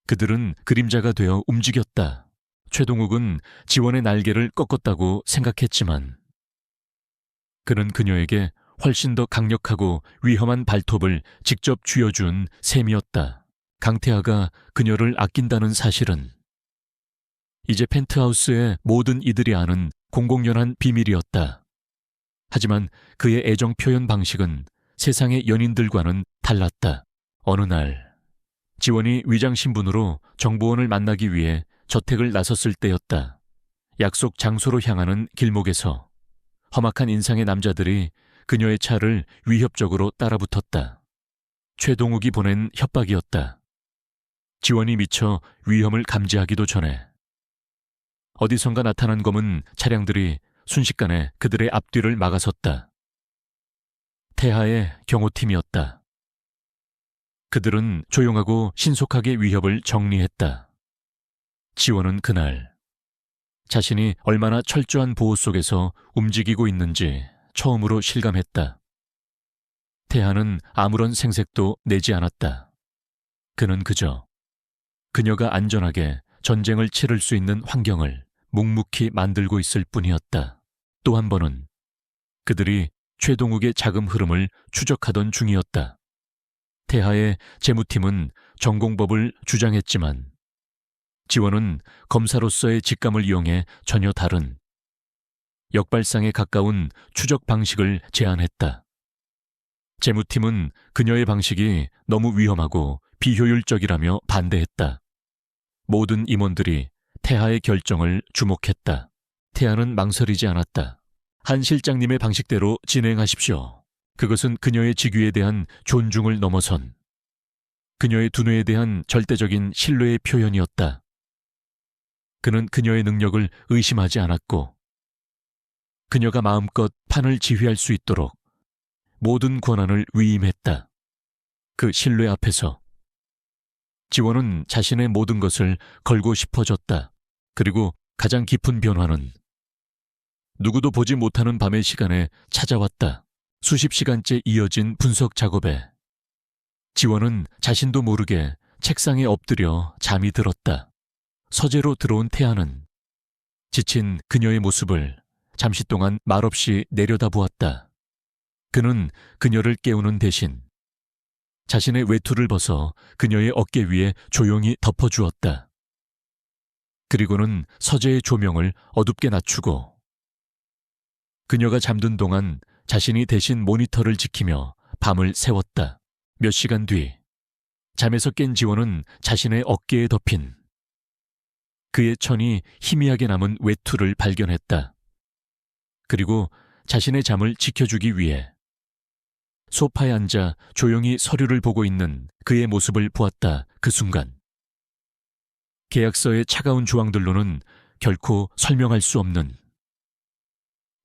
그들은 그림자가 되어 움직였다. 최동욱은 지원의 날개를 꺾었다고 생각했지만 그는 그녀에게 훨씬 더 강력하고 위험한 발톱을 직접 쥐어준 셈이었다. 강태하가 그녀를 아낀다는 사실은 이제 펜트하우스의 모든 이들이 아는 공공연한 비밀이었다. 하지만 그의 애정 표현 방식은 세상의 연인들과는 달랐다. 어느 날 지원이 위장 신분으로 정보원을 만나기 위해 저택을 나섰을 때였다. 약속 장소로 향하는 길목에서 험악한 인상의 남자들이 그녀의 차를 위협적으로 따라붙었다. 최동욱이 보낸 협박이었다. 지원이 미처 위험을 감지하기도 전에 어디선가 나타난 검은 차량들이 순식간에 그들의 앞뒤를 막아섰다. 태하의 경호팀이었다. 그들은 조용하고 신속하게 위협을 정리했다. 지원은 그날 자신이 얼마나 철저한 보호 속에서 움직이고 있는지 처음으로 실감했다. 태하는 아무런 생색도 내지 않았다. 그는 그저 그녀가 안전하게 전쟁을 치를 수 있는 환경을 묵묵히 만들고 있을 뿐이었다. 또 한 번은 그들이 최동욱의 자금 흐름을 추적하던 중이었다. 태하의 재무팀은 전공법을 주장했지만 지원은 검사로서의 직감을 이용해 전혀 다른 역발상에 가까운 추적 방식을 제안했다. 재무팀은 그녀의 방식이 너무 위험하고 비효율적이라며 반대했다. 모든 임원들이 태하의 결정을 주목했다. 태하는 망설이지 않았다. 한 실장님의 방식대로 진행하십시오. 그것은 그녀의 직위에 대한 존중을 넘어선 그녀의 두뇌에 대한 절대적인 신뢰의 표현이었다. 그는 그녀의 능력을 의심하지 않았고 그녀가 마음껏 판을 지휘할 수 있도록 모든 권한을 위임했다. 그 신뢰 앞에서 지원은 자신의 모든 것을 걸고 싶어졌다. 그리고 가장 깊은 변화는 누구도 보지 못하는 밤의 시간에 찾아왔다. 수십 시간째 이어진 분석 작업에 지원은 자신도 모르게 책상에 엎드려 잠이 들었다. 서재로 들어온 태아는 지친 그녀의 모습을 잠시 동안 말없이 내려다보았다. 그는 그녀를 깨우는 대신 자신의 외투를 벗어 그녀의 어깨 위에 조용히 덮어주었다. 그리고는 서재의 조명을 어둡게 낮추고 그녀가 잠든 동안 자신이 대신 모니터를 지키며 밤을 새웠다. 몇 시간 뒤 잠에서 깬 지원은 자신의 어깨에 덮인 그의 천이 희미하게 남은 외투를 발견했다. 그리고 자신의 잠을 지켜주기 위해 소파에 앉아 조용히 서류를 보고 있는 그의 모습을 보았다. 그 순간 계약서의 차가운 조항들로는 결코 설명할 수 없는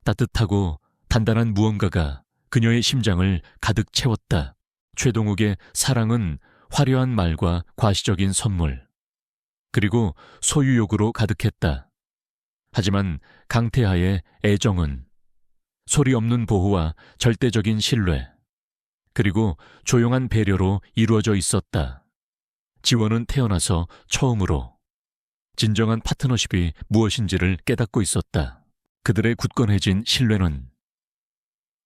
따뜻하고 단단한 무언가가 그녀의 심장을 가득 채웠다. 최동욱의 사랑은 화려한 말과 과시적인 선물, 그리고 소유욕으로 가득했다. 하지만 강태하의 애정은 소리 없는 보호와 절대적인 신뢰, 그리고 조용한 배려로 이루어져 있었다. 지원은 태어나서 처음으로 진정한 파트너십이 무엇인지를 깨닫고 있었다. 그들의 굳건해진 신뢰는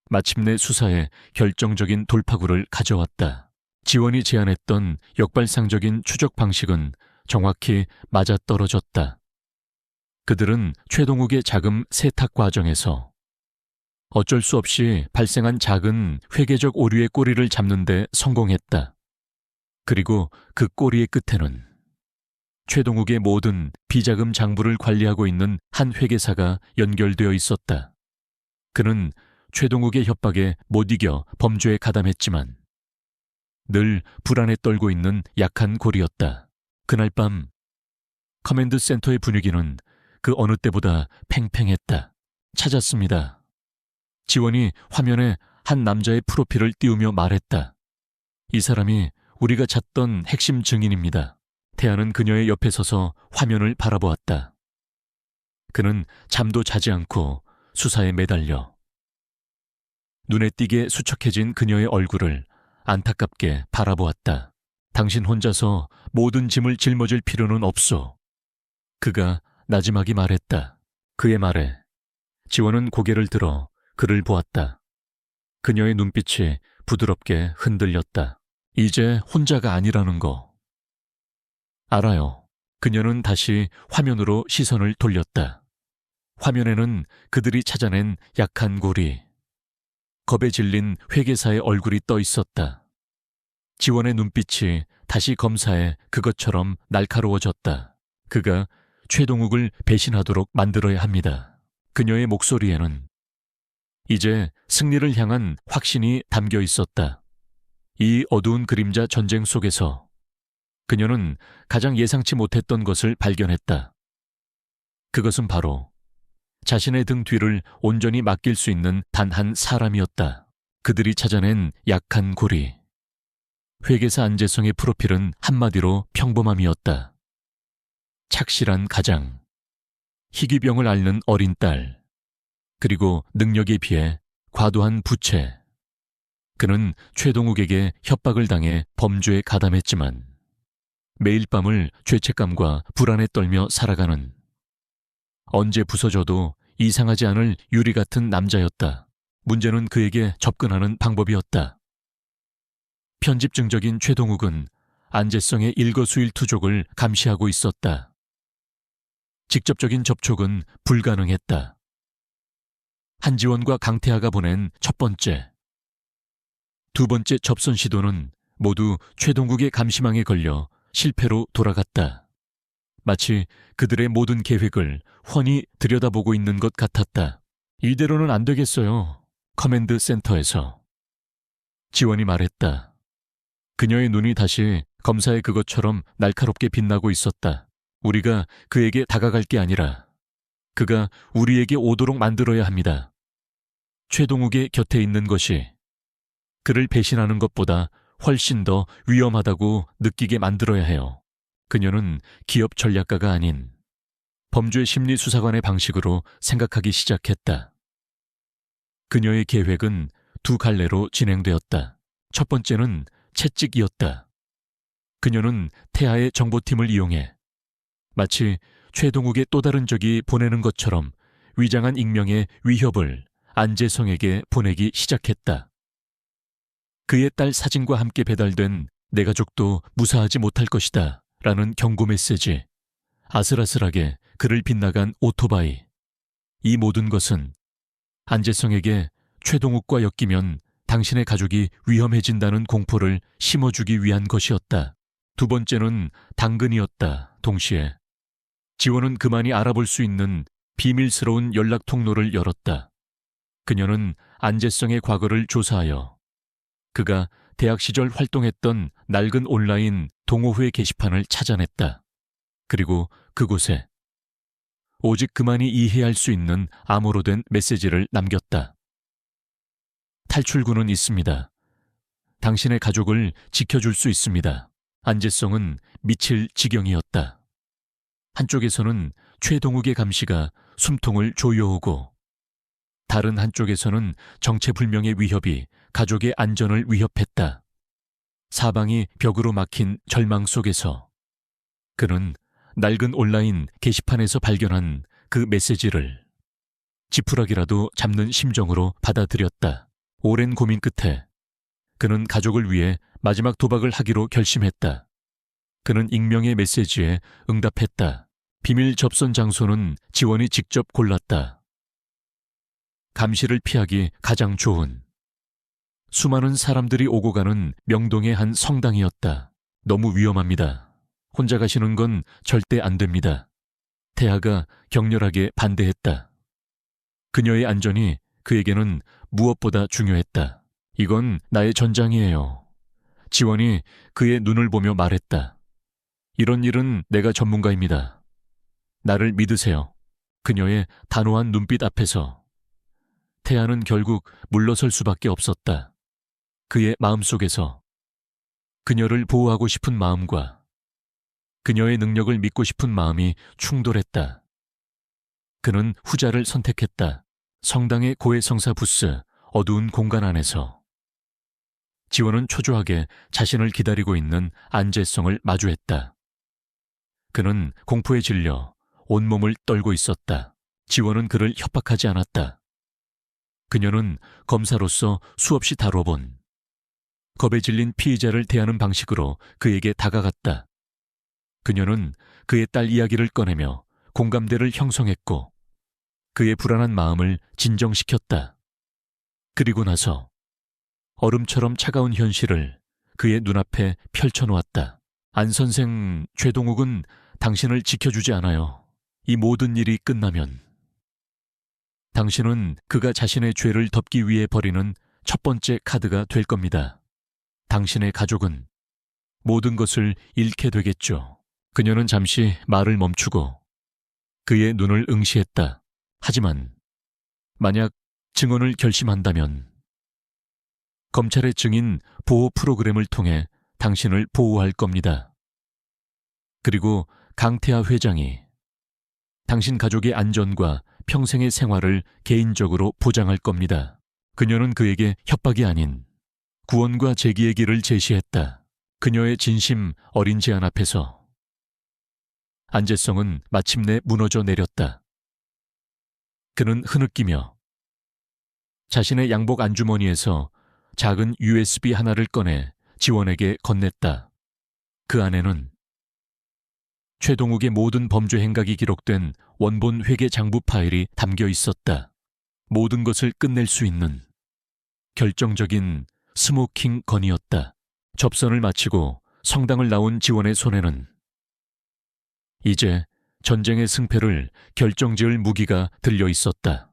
마침내 수사에 결정적인 돌파구를 가져왔다. 지원이 제안했던 역발상적인 추적 방식은 정확히 맞아떨어졌다. 그들은 최동욱의 자금 세탁 과정에서 어쩔 수 없이 발생한 작은 회계적 오류의 꼬리를 잡는 데 성공했다. 그리고 그 꼬리의 끝에는 최동욱의 모든 비자금 장부를 관리하고 있는 한 회계사가 연결되어 있었다. 그는 최동욱의 협박에 못 이겨 범죄에 가담했지만 늘 불안에 떨고 있는 약한 골이었다. 그날 밤 커맨드 센터의 분위기는 그 어느 때보다 팽팽했다. 찾았습니다. 지원이 화면에 한 남자의 프로필을 띄우며 말했다. 이 사람이 우리가 찾던 핵심 증인입니다. 태아는 그녀의 옆에 서서 화면을 바라보았다. 그는 잠도 자지 않고 수사에 매달려 눈에 띄게 수척해진 그녀의 얼굴을 안타깝게 바라보았다. 당신 혼자서 모든 짐을 짊어질 필요는 없소. 그가 나지막이 말했다. 그의 말에 지원은 고개를 들어 그를 보았다. 그녀의 눈빛이 부드럽게 흔들렸다. 이제 혼자가 아니라는 거. 알아요. 그녀는 다시 화면으로 시선을 돌렸다. 화면에는 그들이 찾아낸 약한 고리, 겁에 질린 회계사의 얼굴이 떠 있었다. 지원의 눈빛이 다시 검사에 그것처럼 날카로워졌다. 그가 최동욱을 배신하도록 만들어야 합니다. 그녀의 목소리에는 이제 승리를 향한 확신이 담겨 있었다. 이 어두운 그림자 전쟁 속에서 그녀는 가장 예상치 못했던 것을 발견했다. 그것은 바로 자신의 등 뒤를 온전히 맡길 수 있는 단 한 사람이었다. 그들이 찾아낸 약한 고리. 회계사 안재성의 프로필은 한마디로 평범함이었다. 착실한 가장, 희귀병을 앓는 어린 딸, 그리고 능력에 비해 과도한 부채. 그는 최동욱에게 협박을 당해 범죄에 가담했지만 매일 밤을 죄책감과 불안에 떨며 살아가는, 언제 부서져도 이상하지 않을 유리 같은 남자였다. 문제는 그에게 접근하는 방법이었다. 편집증적인 최동욱은 안재성의 일거수일투족을 감시하고 있었다. 직접적인 접촉은 불가능했다. 한지원과 강태하가 보낸 첫 번째, 두 번째 접선 시도는 모두 최동욱의 감시망에 걸려 실패로 돌아갔다. 마치 그들의 모든 계획을 훤히 들여다보고 있는 것 같았다. 이대로는 안 되겠어요. 커맨드 센터에서 지원이 말했다. 그녀의 눈이 다시 검사의 그것처럼 날카롭게 빛나고 있었다. 우리가 그에게 다가갈 게 아니라 그가 우리에게 오도록 만들어야 합니다. 최동욱의 곁에 있는 것이 그를 배신하는 것보다 훨씬 더 위험하다고 느끼게 만들어야 해요. 그녀는 기업 전략가가 아닌 범죄 심리 수사관의 방식으로 생각하기 시작했다. 그녀의 계획은 두 갈래로 진행되었다. 첫 번째는 채찍이었다. 그녀는 태아의 정보팀을 이용해 마치 최동욱의 또 다른 적이 보내는 것처럼 위장한 익명의 위협을 안재성에게 보내기 시작했다. 그의 딸 사진과 함께 배달된 내 가족도 무사하지 못할 것이다 라는 경고 메시지, 아슬아슬하게 그를 빗나간 오토바이. 이 모든 것은 안재성에게 최동욱과 엮이면 당신의 가족이 위험해진다는 공포를 심어주기 위한 것이었다. 두 번째는 당근이었다. 동시에 지원은 그만이 알아볼 수 있는 비밀스러운 연락 통로를 열었다. 그녀는 안재성의 과거를 조사하여 그가 대학 시절 활동했던 낡은 온라인 동호회 게시판을 찾아냈다. 그리고 그곳에 오직 그만이 이해할 수 있는 암호로 된 메시지를 남겼다. 탈출구는 있습니다. 당신의 가족을 지켜줄 수 있습니다. 안재성은 미칠 지경이었다. 한쪽에서는 최동욱의 감시가 숨통을 조여오고 다른 한쪽에서는 정체불명의 위협이 가족의 안전을 위협했다. 사방이 벽으로 막힌 절망 속에서 그는 낡은 온라인 게시판에서 발견한 그 메시지를 지푸라기라도 잡는 심정으로 받아들였다. 오랜 고민 끝에 그는 가족을 위해 마지막 도박을 하기로 결심했다. 그는 익명의 메시지에 응답했다. 비밀 접선 장소는 지원이 직접 골랐다. 감시를 피하기 가장 좋은, 수많은 사람들이 오고 가는 명동의 한 성당이었다. 너무 위험합니다. 혼자 가시는 건 절대 안 됩니다. 태아가 격렬하게 반대했다. 그녀의 안전이 그에게는 무엇보다 중요했다. 이건 나의 전장이에요. 지원이 그의 눈을 보며 말했다. 이런 일은 내가 전문가입니다. 나를 믿으세요. 그녀의 단호한 눈빛 앞에서 태아는 결국 물러설 수밖에 없었다. 그의 마음속에서 그녀를 보호하고 싶은 마음과 그녀의 능력을 믿고 싶은 마음이 충돌했다. 그는 후자를 선택했다. 성당의 고해성사 부스 어두운 공간 안에서 지원은 초조하게 자신을 기다리고 있는 안재성을 마주했다. 그는 공포에 질려 온몸을 떨고 있었다. 지원은 그를 협박하지 않았다. 그녀는 검사로서 수없이 다뤄본 겁에 질린 피의자를 대하는 방식으로 그에게 다가갔다. 그녀는 그의 딸 이야기를 꺼내며 공감대를 형성했고 그의 불안한 마음을 진정시켰다. 그리고 나서 얼음처럼 차가운 현실을 그의 눈앞에 펼쳐놓았다. 안 선생, 최동욱은 당신을 지켜주지 않아요. 이 모든 일이 끝나면 당신은 그가 자신의 죄를 덮기 위해 버리는 첫 번째 카드가 될 겁니다. 당신의 가족은 모든 것을 잃게 되겠죠. 그녀는 잠시 말을 멈추고 그의 눈을 응시했다. 하지만 만약 증언을 결심한다면 검찰의 증인 보호 프로그램을 통해 당신을 보호할 겁니다. 그리고 강태하 회장이 당신 가족의 안전과 평생의 생활을 개인적으로 보장할 겁니다. 그녀는 그에게 협박이 아닌 구원과 재기의 길을 제시했다. 그녀의 진심 어린 제안 앞에서 안재성은 마침내 무너져 내렸다. 그는 흐느끼며 자신의 양복 안주머니에서 작은 USB 하나를 꺼내 지원에게 건넸다. 그 안에는 최동욱의 모든 범죄 행각이 기록된 원본 회계 장부 파일이 담겨 있었다. 모든 것을 끝낼 수 있는 결정적인 스모킹 건이었다. 접선을 마치고 성당을 나온 지원의 손에는 이제 전쟁의 승패를 결정지을 무기가 들려 있었다.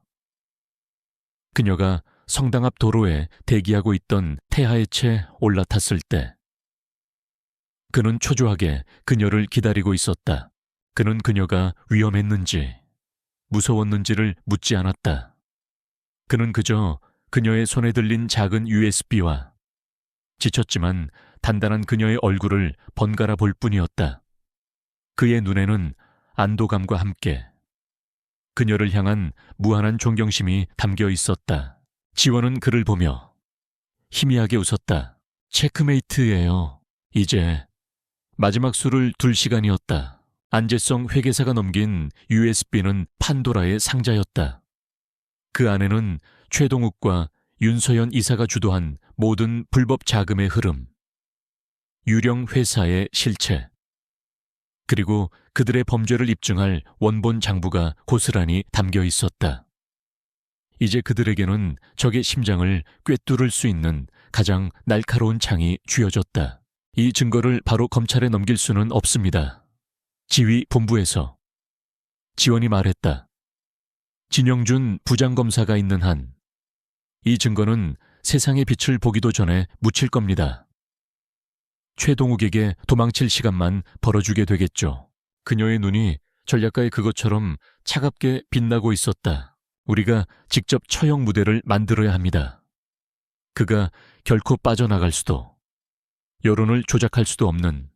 그녀가 성당 앞 도로에 대기하고 있던 태하의 채 올라탔을 때 그는 초조하게 그녀를 기다리고 있었다. 그는 그녀가 위험했는지 무서웠는지를 묻지 않았다. 그는 그저 그녀의 손에 들린 작은 USB와 지쳤지만 단단한 그녀의 얼굴을 번갈아 볼 뿐이었다. 그의 눈에는 안도감과 함께 그녀를 향한 무한한 존경심이 담겨 있었다. 지원은 그를 보며 희미하게 웃었다. 체크메이트예요. 이제 마지막 수를 둘 시간이었다. 안재성 회계사가 넘긴 USB는 판도라의 상자였다. 그 안에는 최동욱과 윤서연 이사가 주도한 모든 불법 자금의 흐름, 유령 회사의 실체, 그리고 그들의 범죄를 입증할 원본 장부가 고스란히 담겨 있었다. 이제 그들에게는 적의 심장을 꿰뚫을 수 있는 가장 날카로운 창이 쥐어졌다. 이 증거를 바로 검찰에 넘길 수는 없습니다. 지휘 본부에서 지원이 말했다. 진영준 부장검사가 있는 한 이 증거는 세상의 빛을 보기도 전에 묻힐 겁니다. 최동욱에게 도망칠 시간만 벌어주게 되겠죠. 그녀의 눈이 전략가의 그것처럼 차갑게 빛나고 있었다. 우리가 직접 처형 무대를 만들어야 합니다. 그가 결코 빠져나갈 수도, 여론을 조작할 수도 없는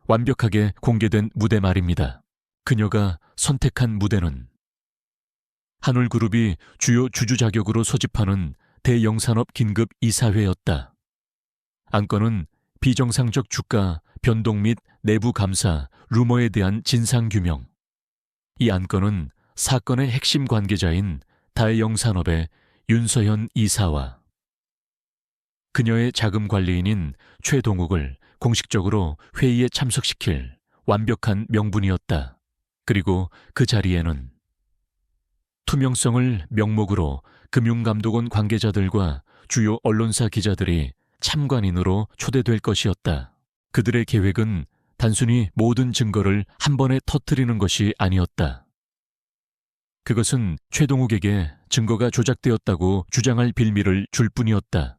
완벽하게 공개된 무대 말입니다. 그녀가 선택한 무대는 한울그룹이 주요 주주 자격으로 소집하는 대영산업 긴급 이사회였다. 안건은 비정상적 주가 변동 및 내부 감사, 루머에 대한 진상규명. 이 안건은 사건의 핵심 관계자인 다혜영산업의 윤서현 이사와 그녀의 자금 관리인인 최동욱을 공식적으로 회의에 참석시킬 완벽한 명분이었다. 그리고 그 자리에는 투명성을 명목으로 금융감독원 관계자들과 주요 언론사 기자들이 참관인으로 초대될 것이었다. 그들의 계획은 단순히 모든 증거를 한 번에 터뜨리는 것이 아니었다. 그것은 최동욱에게 증거가 조작되었다고 주장할 빌미를 줄 뿐이었다.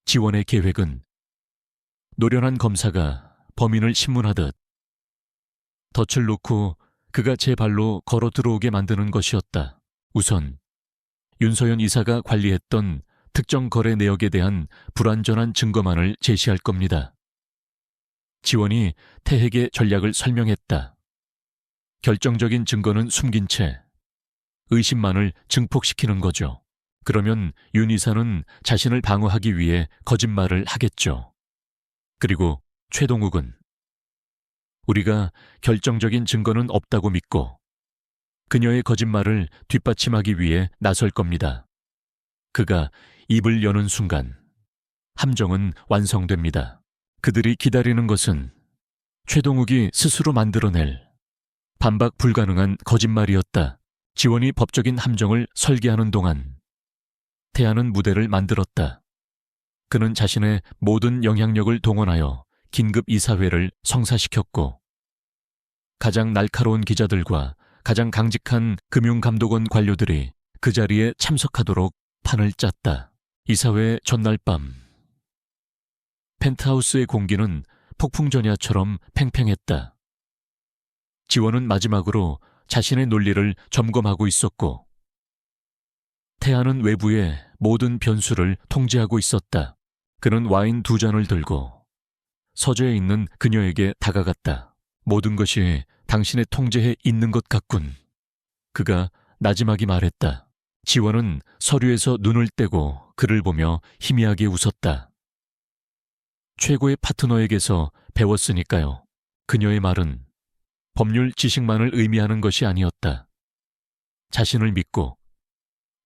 지원의 계획은 노련한 검사가 범인을 신문하듯 덫을 놓고 그가 제 발로 걸어 들어오게 만드는 것이었다. 우선 윤서연 이사가 관리했던 특정 거래 내역에 대한 불완전한 증거만을 제시할 겁니다. 지원이 태핵의 전략을 설명했다. 결정적인 증거는 숨긴 채 의심만을 증폭시키는 거죠. 그러면 윤 이사는 자신을 방어하기 위해 거짓말을 하겠죠. 그리고 최동욱은 우리가 결정적인 증거는 없다고 믿고 그녀의 거짓말을 뒷받침하기 위해 나설 겁니다. 그가 입을 여는 순간 함정은 완성됩니다. 그들이 기다리는 것은 최동욱이 스스로 만들어낼 반박 불가능한 거짓말이었다. 지원이 법적인 함정을 설계하는 동안 태아는 무대를 만들었다. 그는 자신의 모든 영향력을 동원하여 긴급 이사회를 성사시켰고 가장 날카로운 기자들과 가장 강직한 금융감독원 관료들이 그 자리에 참석하도록 판을 짰다. 이사회 전날 밤 펜트하우스의 공기는 폭풍전야처럼 팽팽했다. 지원은 마지막으로 자신의 논리를 점검하고 있었고 태아는 외부의 모든 변수를 통제하고 있었다. 그는 와인 2잔을 들고 서재에 있는 그녀에게 다가갔다. 모든 것이 당신의 통제에 있는 것 같군. 그가 나지막이 말했다. 지원은 서류에서 눈을 떼고 그를 보며 희미하게 웃었다. 최고의 파트너에게서 배웠으니까요. 그녀의 말은 법률 지식만을 의미하는 것이 아니었다. 자신을 믿고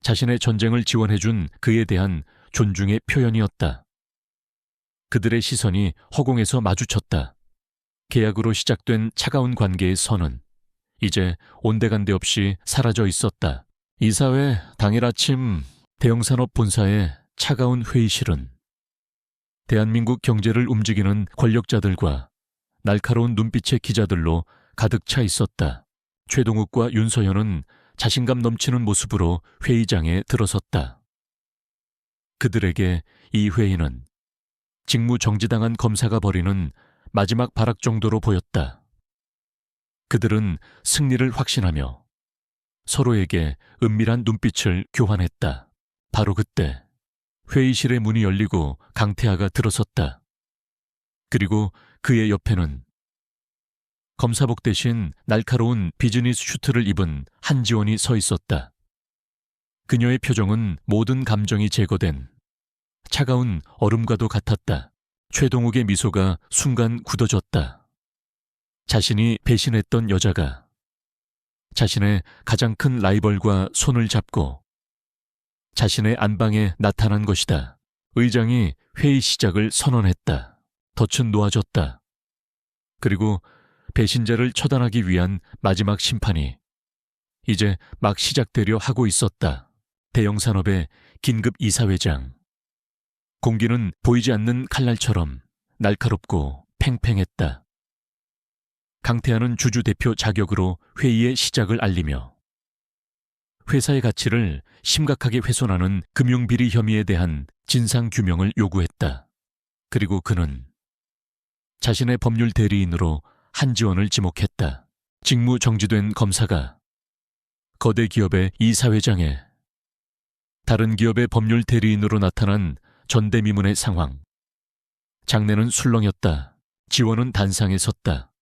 자신의 전쟁을 지원해준 그에 대한 존중의 표현이었다. 그들의 시선이 허공에서 마주쳤다. 계약으로 시작된 차가운 관계의 선은 이제 온데간데 없이 사라져 있었다. 이사회 당일 아침 대형산업 본사의 차가운 회의실은 대한민국 경제를 움직이는 권력자들과 날카로운 눈빛의 기자들로 가득 차 있었다. 최동욱과 윤서현은 자신감 넘치는 모습으로 회의장에 들어섰다. 그들에게 이 회의는 직무 정지당한 검사가 벌이는 마지막 발악 정도로 보였다. 그들은 승리를 확신하며 서로에게 은밀한 눈빛을 교환했다. 바로 그때 회의실의 문이 열리고 강태하가 들어섰다. 그리고 그의 옆에는 검사복 대신 날카로운 비즈니스 슈트를 입은 한지원이 서 있었다. 그녀의 표정은 모든 감정이 제거된 차가운 얼음과도 같았다. 최동욱의 미소가 순간 굳어졌다. 자신이 배신했던 여자가 자신의 가장 큰 라이벌과 손을 잡고 자신의 안방에 나타난 것이다. 의장이 회의 시작을 선언했다. 덫은 놓아졌다. 그리고 배신자를 처단하기 위한 마지막 심판이 이제 막 시작되려 하고 있었다. 대형산업의 긴급 이사회장. 공기는 보이지 않는 칼날처럼 날카롭고 팽팽했다. 강태하는 주주 대표 자격으로 회의의 시작을 알리며 회사의 가치를 심각하게 훼손하는 금융비리 혐의에 대한 진상규명을 요구했다. 그리고 그는 자신의 법률 대리인으로 한지원을 지목했다. 직무 정지된 검사가 거대 기업의 이사회장에 다른 기업의 법률 대리인으로 나타난 전대미문의 상황. 장내는 술렁였다. 지원은 단상에 섰다.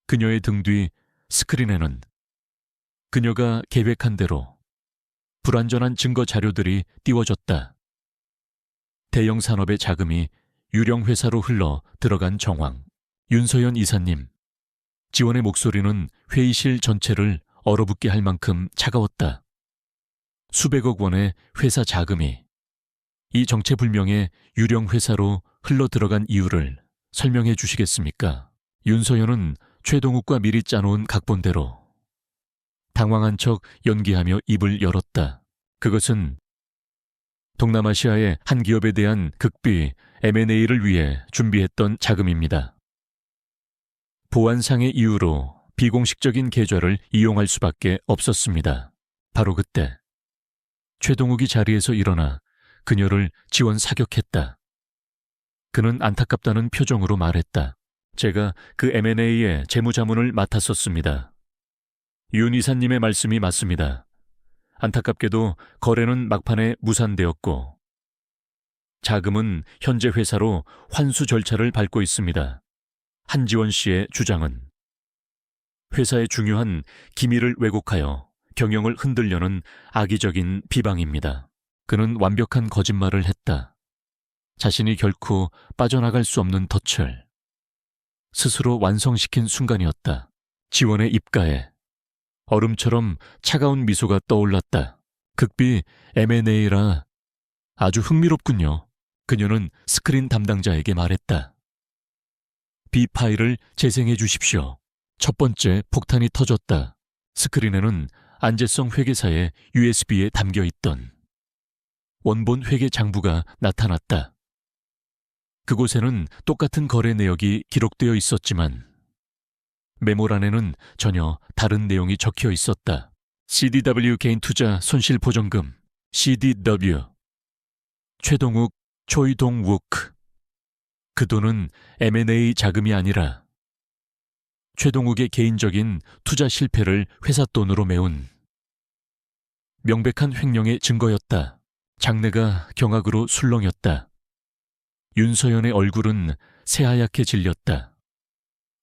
그녀의 등 뒤 스크린에는 그녀가 계획한 대로 불완전한 증거 자료들이 띄워졌다. 대형 산업의 자금이 유령 회사로 흘러 들어간 정황. 윤서현 이사님. 지원의 목소리는 회의실 전체를 얼어붙게 할 만큼 차가웠다. 수백억 원의 회사 자금이 이 정체불명의 유령 회사로 흘러 들어간 이유를 설명해 주시겠습니까? 윤서현은 최동욱과 미리 짜놓은 각본대로 당황한 척 연기하며 입을 열었다. 그것은 동남아시아의 한 기업에 대한 극비 M&A를 위해 준비했던 자금입니다. 보안상의 이유로 비공식적인 계좌를 이용할 수밖에 없었습니다. 바로 그때 최동욱이 자리에서 일어나 그녀를 지원 사격했다. 그는 안타깝다는 표정으로 말했다. 제가 그 M&A의 재무자문을 맡았었습니다. 윤 이사님의 말씀이 맞습니다. 안타깝게도 거래는 막판에 무산되었고 자금은 현재 회사로 환수 절차를 밟고 있습니다. 한지원 씨의 주장은 회사의 중요한 기밀을 왜곡하여 경영을 흔들려는 악의적인 비방입니다. 그는 완벽한 거짓말을 했다. 자신이 결코 빠져나갈 수 없는 덫을 스스로 완성시킨 순간이었다. 지원의 입가에 얼음처럼 차가운 미소가 떠올랐다. 극비 M&A라 아주 흥미롭군요. 그녀는 스크린 담당자에게 말했다. B 파일을 재생해 주십시오. 첫 번째 폭탄이 터졌다. 스크린에는 안재성 회계사의 USB에 담겨있던 원본 회계 장부가 나타났다. 그곳에는 똑같은 거래 내역이 기록되어 있었지만 메모란에는 전혀 다른 내용이 적혀 있었다. CDW 개인투자 손실보전금 CDW 최동욱, 초이동욱. 그 돈은 M&A 자금이 아니라 최동욱의 개인적인 투자 실패를 회사 돈으로 메운 명백한 횡령의 증거였다. 장내가 경악으로 술렁였다. 윤서연의 얼굴은 새하얗게 질렸다.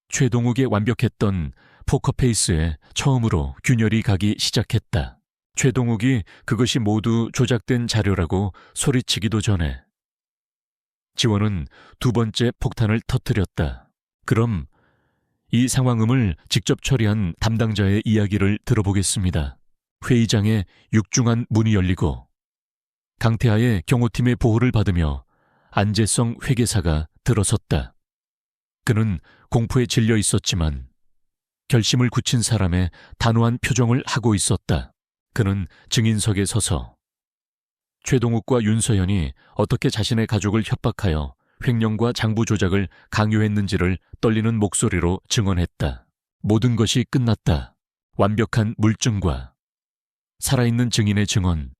최동욱의 완벽했던 포커페이스에 처음으로 균열이 가기 시작했다. 최동욱이 그것이 모두 조작된 자료라고 소리치기도 전에 지원은 두 번째 폭탄을 터뜨렸다. 그럼 이 상황음을 직접 처리한 담당자의 이야기를 들어보겠습니다. 회의장에 육중한 문이 열리고 강태하의 경호팀의 보호를 받으며 안재성 회계사가 들어섰다. 그는 공포에 질려 있었지만 결심을 굳힌 사람의 단호한 표정을 하고 있었다. 그는 증인석에 서서 최동욱과 윤서현이 어떻게 자신의 가족을 협박하여 횡령과 장부 조작을 강요했는지를 떨리는 목소리로 증언했다. 모든 것이 끝났다. 완벽한 물증과 살아있는 증인의 증언,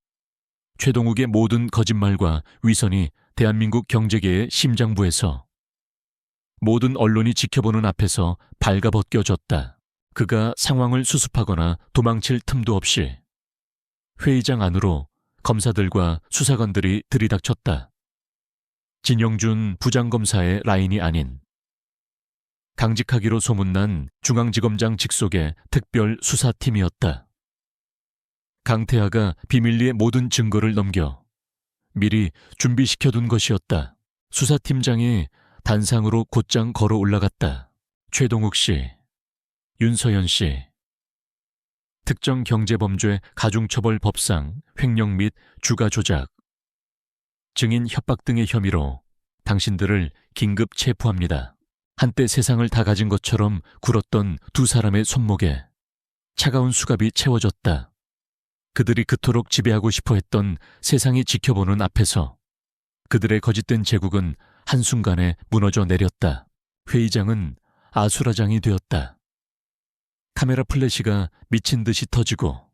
최동욱의 모든 거짓말과 위선이 대한민국 경제계의 심장부에서 모든 언론이 지켜보는 앞에서 발가벗겨졌다. 그가 상황을 수습하거나 도망칠 틈도 없이 회의장 안으로 검사들과 수사관들이 들이닥쳤다. 진영준 부장검사의 라인이 아닌 강직하기로 소문난 중앙지검장 직속의 특별 수사팀이었다. 강태하가 비밀리에 모든 증거를 넘겨 미리 준비시켜둔 것이었다. 수사팀장이 단상으로 곧장 걸어 올라갔다. 최동욱 씨, 윤서현 씨, 특정경제범죄 가중처벌법상 횡령 및 주가 조작, 증인 협박 등의 혐의로 당신들을 긴급 체포합니다. 한때 세상을 다 가진 것처럼 굴었던 두 사람의 손목에 차가운 수갑이 채워졌다. 그들이 그토록 지배하고 싶어 했던 세상이 지켜보는 앞에서 그들의 거짓된 제국은 한순간에 무너져 내렸다. 회의장은 아수라장이 되었다. 카메라 플래시가 미친 듯이 터지고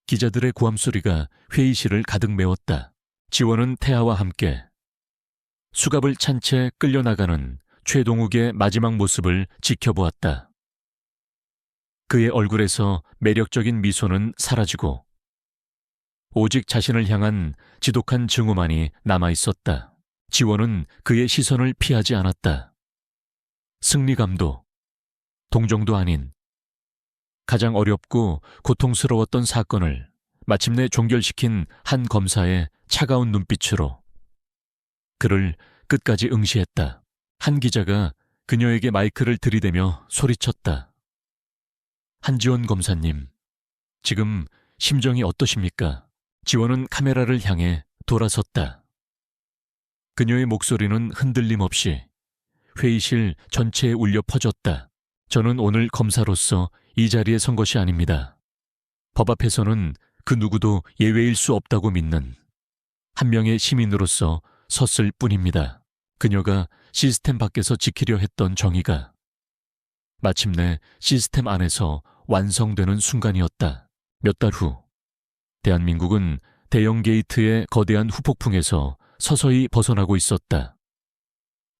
기자들의 고함 소리가 회의실을 가득 메웠다. 지원은 태아와 함께 수갑을 찬 채 끌려나가는 최동욱의 마지막 모습을 지켜보았다. 그의 얼굴에서 매력적인 미소는 사라지고 오직 자신을 향한 지독한 증오만이 남아있었다. 지원은 그의 시선을 피하지 않았다. 승리감도 동정도 아닌 가장 어렵고 고통스러웠던 사건을 마침내 종결시킨 한 검사의 차가운 눈빛으로 그를 끝까지 응시했다. 한 기자가 그녀에게 마이크를 들이대며 소리쳤다. 한지원 검사님, 지금 심정이 어떠십니까? 지원은 카메라를 향해 돌아섰다. 그녀의 목소리는 흔들림 없이 회의실 전체에 울려 퍼졌다. 저는 오늘 검사로서 이 자리에 선 것이 아닙니다. 법 앞에서는 그 누구도 예외일 수 없다고 믿는 한 명의 시민으로서 섰을 뿐입니다. 그녀가 시스템 밖에서 지키려 했던 정의가 마침내 시스템 안에서 완성되는 순간이었다. 몇 달 후, 대한민국은 대형 게이트의 거대한 후폭풍에서 서서히 벗어나고 있었다.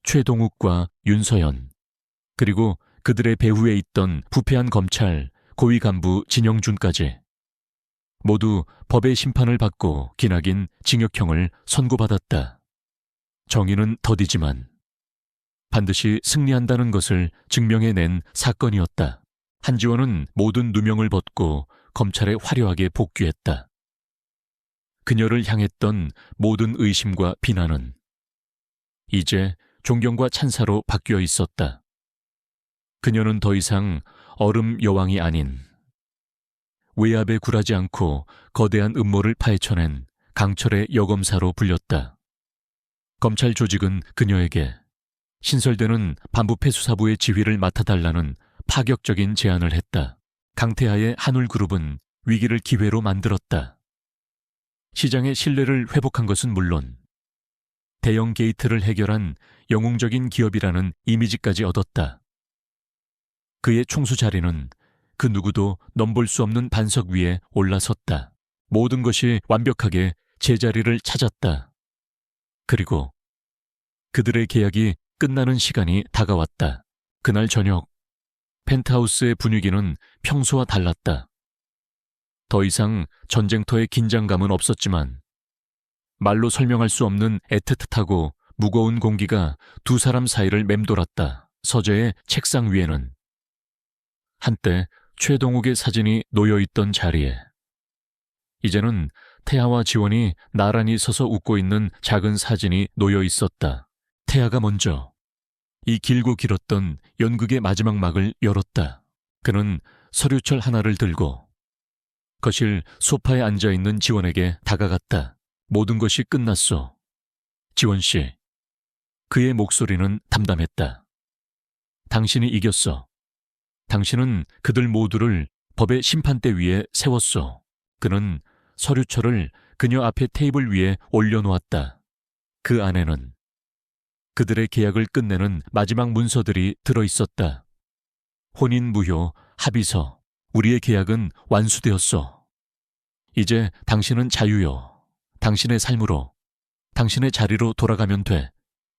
최동욱과 윤서현, 그리고 그들의 배후에 있던 부패한 검찰 고위 간부 진영준까지 모두 법의 심판을 받고 기나긴 징역형을 선고받았다. 정의는 더디지만 반드시 승리한다는 것을 증명해낸 사건이었다. 한지원은 모든 누명을 벗고 검찰에 화려하게 복귀했다. 그녀를 향했던 모든 의심과 비난은 이제 존경과 찬사로 바뀌어 있었다. 그녀는 더 이상 얼음 여왕이 아닌 외압에 굴하지 않고 거대한 음모를 파헤쳐낸 강철의 여검사로 불렸다. 검찰 조직은 그녀에게 신설되는 반부패 수사부의 지휘를 맡아달라는 파격적인 제안을 했다. 강태하의 한울그룹은 위기를 기회로 만들었다. 시장의 신뢰를 회복한 것은 물론 대형 게이트를 해결한 영웅적인 기업이라는 이미지까지 얻었다. 그의 총수 자리는 그 누구도 넘볼 수 없는 반석 위에 올라섰다. 모든 것이 완벽하게 제자리를 찾았다. 그리고 그들의 계약이 끝나는 시간이 다가왔다. 그날 저녁, 펜트하우스의 분위기는 평소와 달랐다. 더 이상 전쟁터의 긴장감은 없었지만 말로 설명할 수 없는 애틋하고 무거운 공기가 두 사람 사이를 맴돌았다. 서재의 책상 위에는 한때 최동욱의 사진이 놓여있던 자리에 이제는 태아와 지원이 나란히 서서 웃고 있는 작은 사진이 놓여 있었다. 태아가 먼저 이 길고 길었던 연극의 마지막 막을 열었다. 그는 서류철 하나를 들고 거실 소파에 앉아있는 지원에게 다가갔다. 모든 것이 끝났소. 지원 씨. 그의 목소리는 담담했다. 당신이 이겼어. 당신은 그들 모두를 법의 심판대 위에 세웠소. 그는 서류철을 그녀 앞에 테이블 위에 올려놓았다. 그 안에는 그들의 계약을 끝내는 마지막 문서들이 들어있었다. 혼인무효, 합의서, 우리의 계약은 완수되었소. 이제 당신은 자유요. 당신의 삶으로, 당신의 자리로 돌아가면 돼.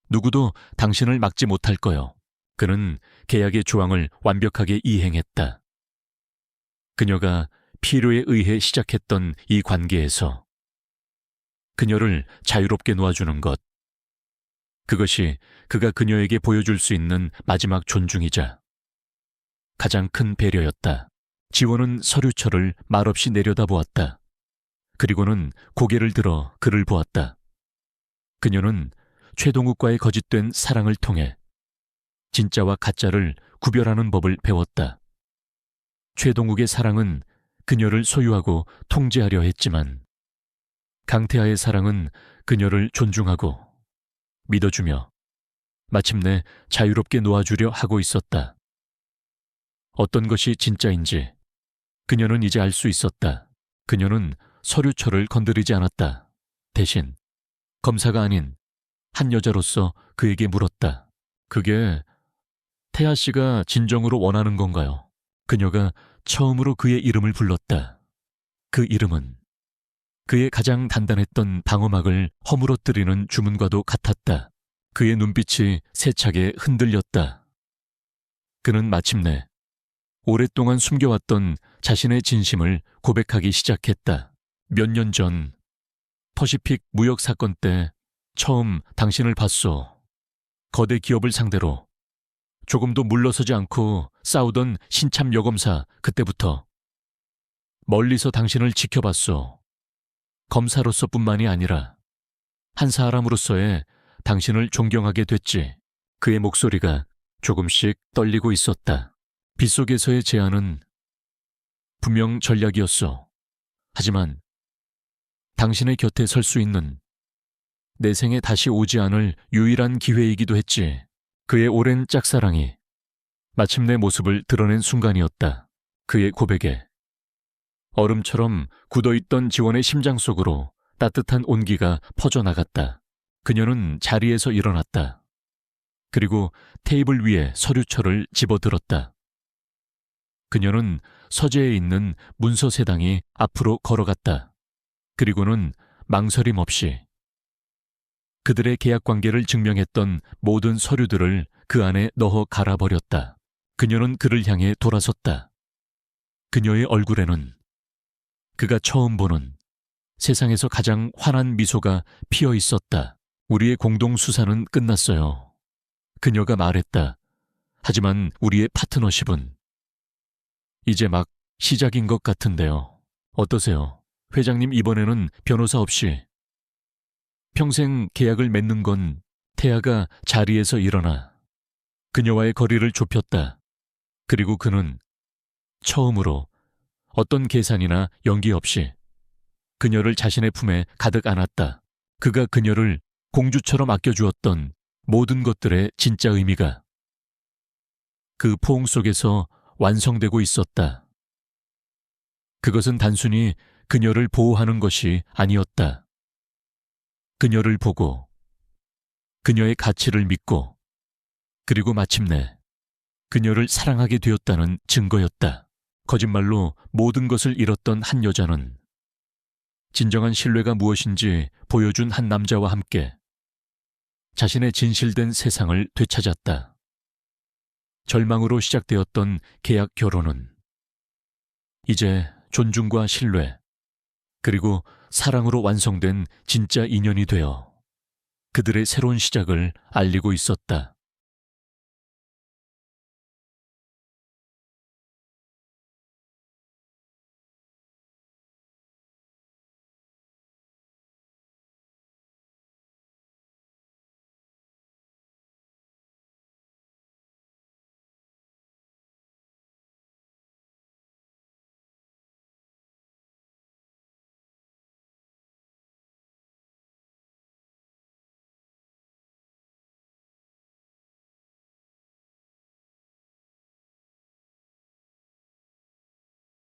누구도 당신을 막지 못할 거요. 그는 계약의 조항을 완벽하게 이행했다. 그녀가 필요에 의해 시작했던 이 관계에서 그녀를 자유롭게 놓아주는 것, 그것이 그가 그녀에게 보여줄 수 있는 마지막 존중이자 가장 큰 배려였다. 지원은 서류철을 말없이 내려다보았다. 그리고는 고개를 들어 그를 보았다. 그녀는 최동욱과의 거짓된 사랑을 통해 진짜와 가짜를 구별하는 법을 배웠다. 최동욱의 사랑은 그녀를 소유하고 통제하려 했지만 강태하의 사랑은 그녀를 존중하고 믿어주며 마침내 자유롭게 놓아주려 하고 있었다. 어떤 것이 진짜인지 그녀는 이제 알 수 있었다. 그녀는 서류철을 건드리지 않았다. 대신 검사가 아닌 한 여자로서 그에게 물었다. 그게 태아 씨가 진정으로 원하는 건가요? 그녀가 처음으로 그의 이름을 불렀다. 그 이름은 그의 가장 단단했던 방어막을 허물어뜨리는 주문과도 같았다. 그의 눈빛이 세차게 흔들렸다. 그는 마침내 오랫동안 숨겨왔던 자신의 진심을 고백하기 시작했다. 몇 년 전 퍼시픽 무역 사건 때 처음 당신을 봤소. 거대 기업을 상대로 조금도 물러서지 않고 싸우던 신참 여검사, 그때부터 멀리서 당신을 지켜봤소. 검사로서뿐만이 아니라 한 사람으로서의 당신을 존경하게 됐지. 그의 목소리가 조금씩 떨리고 있었다. 빗속에서의 제안은 분명 전략이었소. 하지만 당신의 곁에 설 수 있는 내 생에 다시 오지 않을 유일한 기회이기도 했지. 그의 오랜 짝사랑이 마침내 모습을 드러낸 순간이었다. 그의 고백에 얼음처럼 굳어있던 지원의 심장 속으로 따뜻한 온기가 퍼져나갔다. 그녀는 자리에서 일어났다. 그리고 테이블 위에 서류철을 집어들었다. 그녀는 서재에 있는 문서 세 당이 앞으로 걸어갔다. 그리고는 망설임 없이 그들의 계약 관계를 증명했던 모든 서류들을 그 안에 넣어 갈아버렸다. 그녀는 그를 향해 돌아섰다. 그녀의 얼굴에는 그가 처음 보는 세상에서 가장 환한 미소가 피어 있었다. 우리의 공동 수사는 끝났어요. 그녀가 말했다. 하지만 우리의 파트너십은 이제 막 시작인 것 같은데요. 어떠세요? 회장님, 이번에는 변호사 없이 평생 계약을 맺는 건. 태아가 자리에서 일어나 그녀와의 거리를 좁혔다. 그리고 그는 처음으로 어떤 계산이나 연기 없이 그녀를 자신의 품에 가득 안았다. 그가 그녀를 공주처럼 아껴주었던 모든 것들의 진짜 의미가 그 포옹 속에서 완성되고 있었다. 그것은 단순히 그녀를 보호하는 것이 아니었다. 그녀를 보고 그녀의 가치를 믿고 그리고 마침내 그녀를 사랑하게 되었다는 증거였다. 거짓말로 모든 것을 잃었던 한 여자는 진정한 신뢰가 무엇인지 보여준 한 남자와 함께 자신의 진실된 세상을 되찾았다. 절망으로 시작되었던 계약 결혼은 이제 존중과 신뢰, 그리고 사랑으로 완성된 진짜 인연이 되어 그들의 새로운 시작을 알리고 있었다.